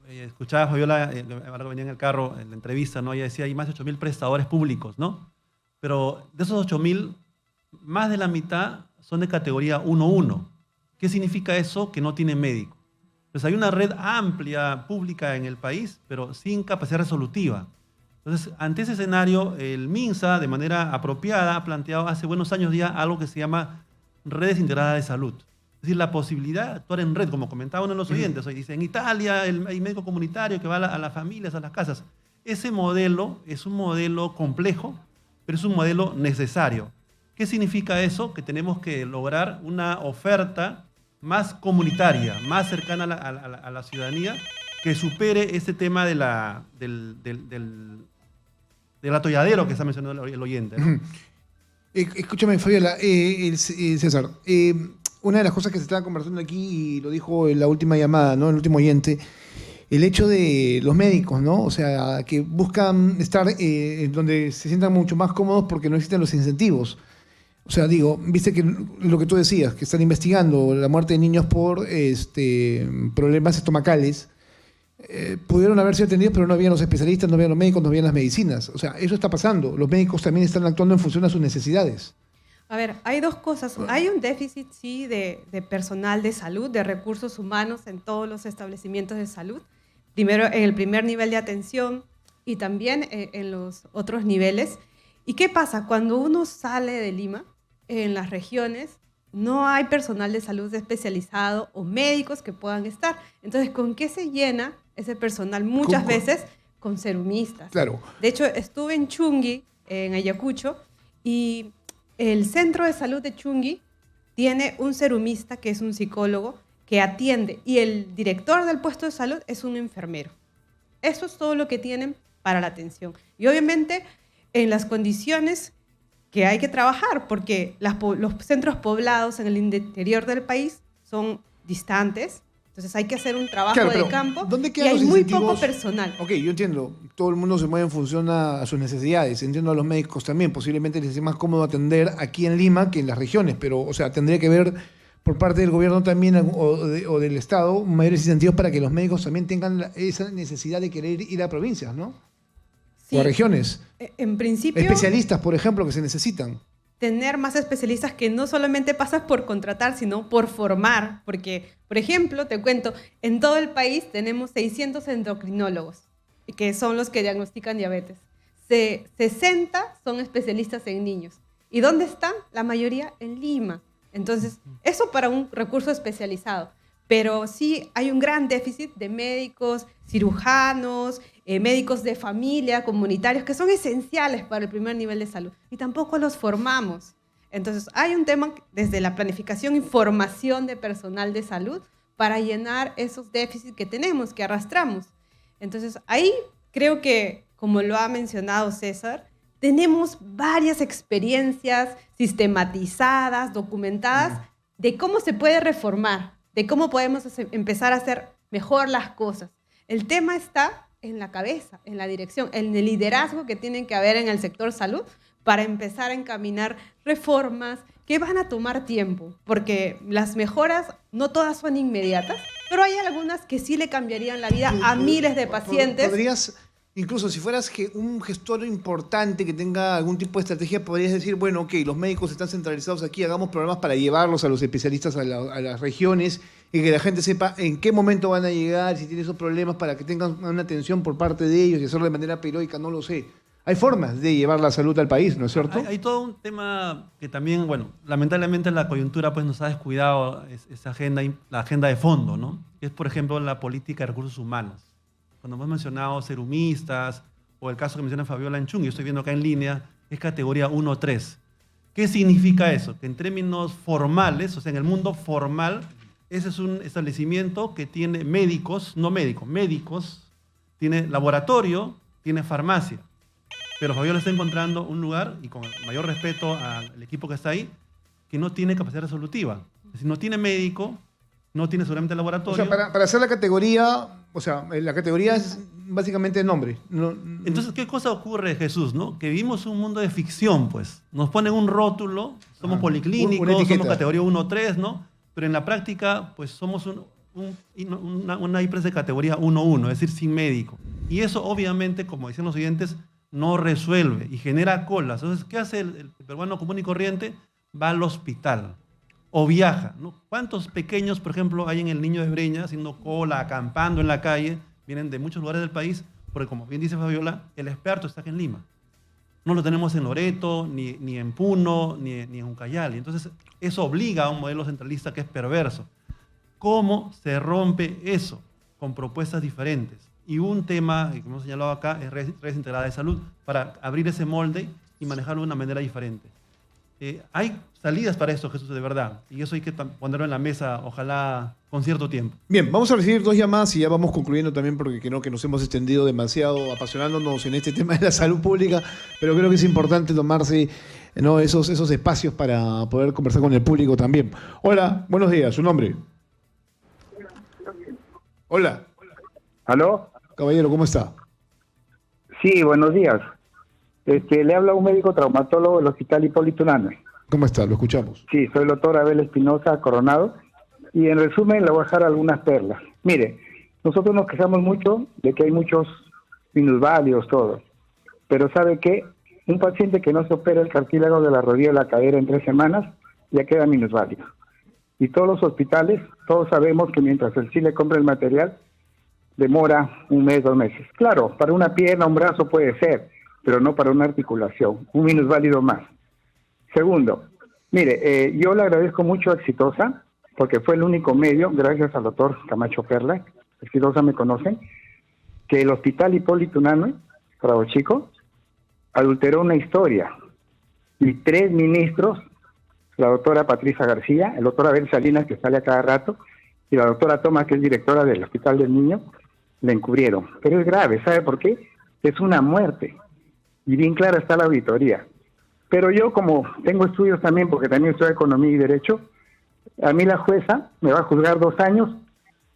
Speaker 1: escuchaba a Fabiola, ahora que venía en el carro, en la entrevista, ¿no? Ella decía: hay más de 8.000 prestadores públicos, ¿no? Pero de esos 8.000, más de la mitad son de categoría 1-1. ¿Qué significa eso? Que no tienen médico. Pues hay una red amplia, pública en el país, pero sin capacidad resolutiva. Entonces, ante ese escenario, el MINSA, de manera apropiada, ha planteado hace buenos años ya algo que se llama redes integradas de salud. Es decir, la posibilidad de actuar en red, como comentaban uno de los oyentes. Hoy dice: en Italia hay médico comunitario que va a las familias, a las casas. Ese modelo es un modelo complejo, pero es un modelo necesario. ¿Qué significa eso? Que tenemos que lograr una oferta más comunitaria, más cercana a la ciudadanía, que supere ese tema del atolladero que está mencionando el oyente, ¿no?
Speaker 2: Escúchame, Fabiola, César, una de las cosas que se estaba conversando aquí, y lo dijo en la última llamada, ¿no? El último oyente, el hecho de los médicos, ¿no? O sea, que buscan estar donde se sientan mucho más cómodos porque no existen los incentivos. O sea, digo, viste que lo que tú decías, que están investigando la muerte de niños por problemas estomacales, pudieron haber sido atendidos, pero no habían los especialistas, no habían los médicos, no habían las medicinas. O sea, eso está pasando. Los médicos también están actuando en función a sus necesidades.
Speaker 3: A ver, hay dos cosas. Hay un déficit, sí, de personal de salud, de recursos humanos en todos los establecimientos de salud. Primero, en el primer nivel de atención y también en los otros niveles. ¿Y qué pasa? Cuando uno sale de Lima, en las regiones, no hay personal de salud especializado o médicos que puedan estar. Entonces, ¿con qué se llena ese personal? Muchas veces con serumistas.
Speaker 2: Claro.
Speaker 3: De hecho, estuve en Chungui, en Ayacucho, y el centro de salud de Chungui tiene un serumista que es un psicólogo que atiende y el director del puesto de salud es un enfermero. Eso es todo lo que tienen para la atención. Y obviamente en las condiciones que hay que trabajar, porque los centros poblados en el interior del país son distantes, entonces hay que hacer un trabajo de campo
Speaker 2: ¿dónde
Speaker 3: y
Speaker 2: quedan
Speaker 3: hay
Speaker 2: los
Speaker 3: muy
Speaker 2: incentivos?
Speaker 3: poco personal.
Speaker 2: Ok, yo entiendo. Todo el mundo se mueve en función a sus necesidades. Entiendo a los médicos también. Posiblemente les sea más cómodo atender aquí en Lima que en las regiones, pero, o sea, tendría que ver por parte del gobierno también o del Estado mayores incentivos para que los médicos también tengan esa necesidad de querer ir a provincias, ¿no?
Speaker 3: Sí,
Speaker 2: o a regiones.
Speaker 3: En principio,
Speaker 2: Especialistas, por ejemplo, que se necesitan.
Speaker 3: tener más especialistas que no solamente pasas por contratar, sino por formar. Porque, por ejemplo, te cuento, en todo el país tenemos 600 endocrinólogos, que son los que diagnostican diabetes. 60 son especialistas en niños. ¿Y dónde están? La mayoría en Lima. Entonces, eso para un recurso especializado. Pero sí hay un gran déficit de médicos, cirujanos, médicos de familia, comunitarios, que son esenciales para el primer nivel de salud. Y tampoco los formamos. Entonces, hay un tema desde la planificación y formación de personal de salud para llenar esos déficits que tenemos, que arrastramos. Entonces, ahí creo que, como lo ha mencionado César, tenemos varias experiencias sistematizadas, documentadas, de cómo se puede reformar, de cómo podemos empezar a hacer mejor las cosas. El tema está en la cabeza, en la dirección, en el liderazgo que tienen que haber en el sector salud para empezar a encaminar reformas que van a tomar tiempo, porque las mejoras no todas son inmediatas, pero hay algunas que sí le cambiarían la vida a miles de pacientes.
Speaker 2: ¿Podrías, incluso si fueras un gestor importante que tenga algún tipo de estrategia, podrías decir, bueno, ok, los médicos están centralizados aquí, hagamos programas para llevarlos a los especialistas a las regiones y que la gente sepa en qué momento van a llegar, si tienen esos problemas, para que tengan una atención por parte de ellos y hacerlo de manera periódica, no lo sé. Hay formas de llevar la salud al país, ¿no es cierto?
Speaker 1: Hay todo un tema que también, bueno, lamentablemente la coyuntura pues nos ha descuidado esa agenda, la agenda de fondo, ¿no? Que es, por ejemplo, la política de recursos humanos. Cuando hemos mencionado serumistas o el caso que menciona Fabiola en Chungui, yo estoy viendo acá en línea, es categoría 1-3. ¿Qué significa eso? Que en términos formales, o sea, en el mundo formal, ese es un establecimiento que tiene médicos, no médicos, médicos, tiene laboratorio, tiene farmacia. Pero Fabiola está encontrando un lugar, y con el mayor respeto al equipo que está ahí, que no tiene capacidad resolutiva. Es decir, no tiene médico, no tiene seguramente laboratorio.
Speaker 2: O sea, para hacer la categoría, la categoría es básicamente el nombre.
Speaker 1: Entonces, ¿qué cosa ocurre, Jesús? ¿No? Que vivimos un mundo de ficción, pues. Nos ponen un rótulo, somos policlínicos, somos categoría 1-3, ¿no? Pero en la práctica, pues somos una IPRES de categoría 1-1, es decir, sin médico. Y eso, obviamente, como decían los oyentes, no resuelve y genera colas. Entonces, ¿qué hace el peruano común y corriente? Va al hospital o viaja, ¿no? ¿Cuántos pequeños, por ejemplo, hay en el Niño de Breña haciendo cola, acampando en la calle? Vienen de muchos lugares del país, porque como bien dice Fabiola, el experto está aquí en Lima. No lo tenemos en Loreto, ni en Puno, ni en Ucayali. Entonces, eso obliga a un modelo centralista que es perverso. ¿Cómo se rompe eso? Con propuestas diferentes. Y un tema, que hemos señalado acá, es redes integradas de salud, para abrir ese molde y manejarlo de una manera diferente. Hay salidas para esto, Jesús, de verdad. Y eso hay que ponerlo en la mesa, ojalá con cierto tiempo.
Speaker 2: Bien, vamos a recibir 2 llamadas y ya vamos concluyendo también, porque creo que nos hemos extendido demasiado apasionándonos en este tema de la salud pública, pero creo que es importante tomarse, ¿no?, esos espacios para poder conversar con el público también. Hola, buenos días, ¿su nombre? Hola.
Speaker 8: ¿Aló?
Speaker 2: Caballero, ¿cómo está?
Speaker 8: Sí, buenos días. Le habla un médico traumatólogo del Hospital Hipólito Unanue.
Speaker 2: ¿Cómo está? Lo escuchamos.
Speaker 8: Sí, soy el doctor Abel Espinosa Coronado. Y en resumen le voy a dejar algunas perlas. Mire, Nosotros nos quejamos mucho de que hay muchos minusválidos, todo. Pero ¿sabe qué? Un paciente que no se opera el cartílago de la rodilla o la cadera en 3 semanas, ya queda minusválido. Y todos los hospitales, todos sabemos que mientras el sí le compra el material, demora 1 mes, 2 meses. Claro, para una pierna, un brazo puede ser, pero no para una articulación. Un minusválido más. Segundo, mire, yo le agradezco mucho a Exitosa, porque fue el único medio, gracias al doctor Camacho Perla, Exitosa me conocen, que el Hospital Hipólito Unanue, Prado Chico, adulteró una historia. Y 3 ministros, la doctora Patricia García, el doctor Abel Salinas, que sale a cada rato, y la doctora Tomás, que es directora del Hospital del Niño, le encubrieron. Pero es grave, ¿sabe por qué? Es una muerte. Y bien clara está la auditoría. Pero yo, como tengo estudios también, porque también estudio Economía y Derecho, a mí la jueza me va a juzgar 2 años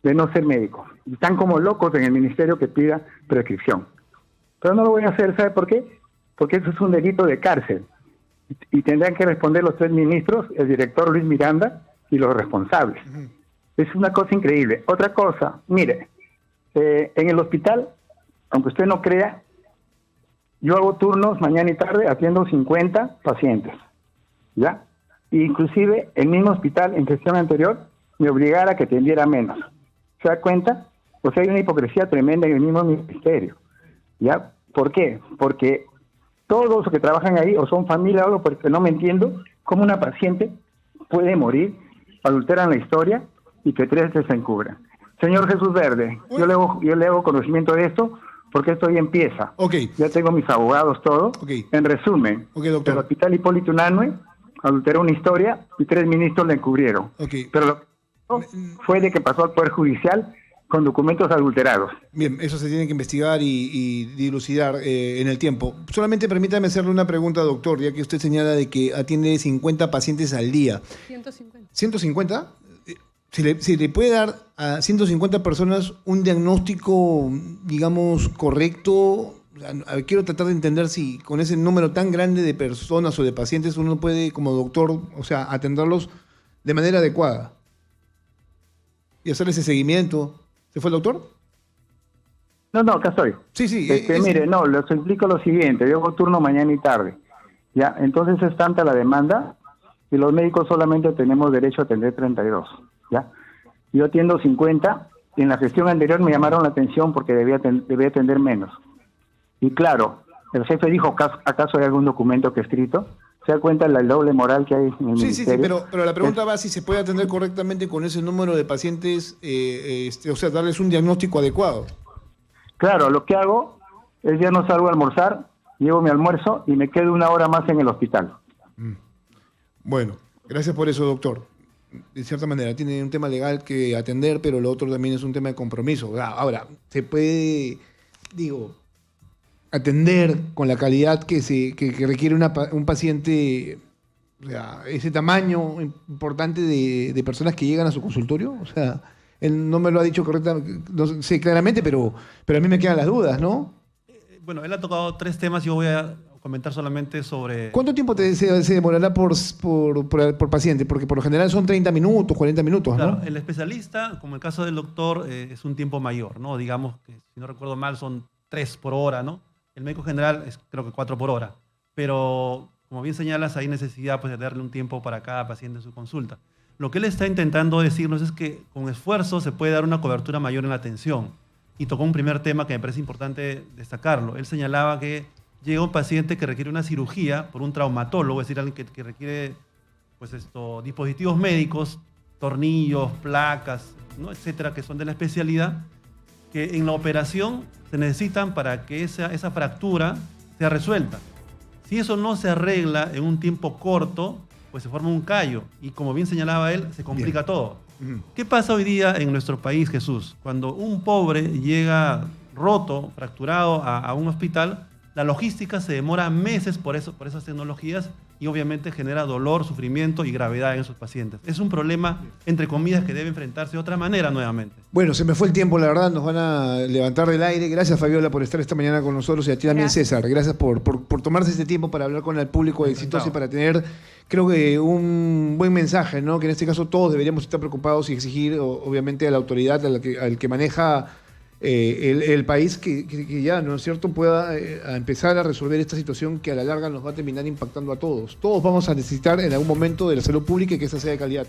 Speaker 8: de no ser médico. Y están como locos en el ministerio que pida prescripción. Pero no lo voy a hacer, ¿sabe por qué? Porque eso es un delito de cárcel. Y tendrán que responder los 3 ministros, el director Luis Miranda y los responsables. Es una cosa increíble. Otra cosa, mire, en el hospital, aunque usted no crea, yo hago turnos mañana y tarde, atiendo 50 pacientes, ¿ya? Inclusive el mismo hospital en gestión anterior me obligara a que atendiera menos. ¿Se da cuenta? O sea, hay una hipocresía tremenda en el mismo ministerio, ¿ya? ¿Por qué? Porque todos los que trabajan ahí o son familia o algo, porque no me entiendo cómo una paciente puede morir, adulteran la historia y que 3 se encubran. Señor Jesús Verde, yo le hago conocimiento de esto porque esto ya empieza. Ya tengo mis abogados, todo. En resumen, el Hospital Hipólito Unanue adulteró una historia y 3 ministros la encubrieron. Pero lo que fue de que pasó al Poder Judicial con documentos adulterados.
Speaker 2: Bien, eso se tiene que investigar y dilucidar en el tiempo. Solamente permítame hacerle una pregunta, doctor, ya que usted señala de que atiende 50 pacientes al día.
Speaker 3: 150.
Speaker 2: ¿150? ¿Se le puede dar a 150 personas un diagnóstico, digamos, correcto? O sea, quiero tratar de entender si con ese número tan grande de personas o de pacientes uno puede, como doctor, o sea, atenderlos de manera adecuada y hacer ese seguimiento. ¿Se fue el doctor?
Speaker 8: No, acá estoy.
Speaker 2: Sí.
Speaker 8: Mire, no, les explico lo siguiente. Yo hago turno mañana y tarde. Ya, entonces es tanta la demanda y los médicos solamente tenemos derecho a atender 32. ¿Ya? Yo atiendo 50. En la gestión anterior me llamaron la atención porque debía atender menos. Y claro, el jefe dijo, ¿acaso hay algún documento que he escrito? ¿Se da cuenta la doble moral que hay en el ministerio?
Speaker 2: Sí, pero la pregunta va si se puede atender correctamente con ese número de pacientes, o sea, darles un diagnóstico adecuado.
Speaker 8: Claro, lo que hago es ya no salgo a almorzar, llevo mi almuerzo y me quedo 1 hora más en el hospital.
Speaker 2: Bueno, gracias por eso, doctor. De cierta manera, tiene un tema legal que atender, pero lo otro también es un tema de compromiso. Ahora, se puede, atender con la calidad que requiere un paciente, o sea, ese tamaño importante de personas que llegan a su consultorio. O sea, él no me lo ha dicho correctamente, no sé claramente, pero a mí me quedan las dudas, ¿no?
Speaker 1: Bueno, él ha tocado 3 temas, yo voy a comentar solamente sobre...
Speaker 2: ¿Cuánto tiempo se demorará por paciente? Porque por lo general son 30 minutos, 40 minutos,
Speaker 1: claro,
Speaker 2: ¿no?
Speaker 1: El especialista, como el caso del doctor, es un tiempo mayor, ¿no? Digamos que, si no recuerdo mal, son 3 por hora, ¿no? El médico general es creo que 4 por hora. Pero, como bien señalas, hay necesidad pues, de darle un tiempo para cada paciente en su consulta. Lo que él está intentando decirnos es que con esfuerzo se puede dar una cobertura mayor en la atención. Y tocó un primer tema que me parece importante destacarlo. Él señalaba que llega un paciente que requiere una cirugía por un traumatólogo, es decir, alguien que requiere pues dispositivos médicos, tornillos, placas, ¿no? Etcétera, que son de la especialidad, que en la operación se necesitan para que esa fractura sea resuelta. Si eso no se arregla en un tiempo corto, pues se forma un callo y, como bien señalaba él, se complica todo. ¿Qué pasa hoy día en nuestro país, Jesús? Cuando un pobre llega roto, fracturado a un hospital, la logística se demora meses por esas tecnologías y obviamente genera dolor, sufrimiento y gravedad en esos pacientes. Es un problema, entre comillas, que debe enfrentarse de otra manera nuevamente.
Speaker 2: Bueno, se me fue el tiempo, la verdad, nos van a levantar del aire. Gracias, Fabiola, por estar esta mañana con nosotros y a ti también, César. Gracias por tomarse este tiempo para hablar con el público exitoso y para tener, creo que, un buen mensaje, ¿no? Que en este caso todos deberíamos estar preocupados y exigir, obviamente, a la autoridad, al que maneja el país, que ya, ¿no es cierto?, pueda empezar a resolver esta situación que a la larga nos va a terminar impactando a todos. Todos vamos a necesitar en algún momento de la salud pública y que esta sea de calidad.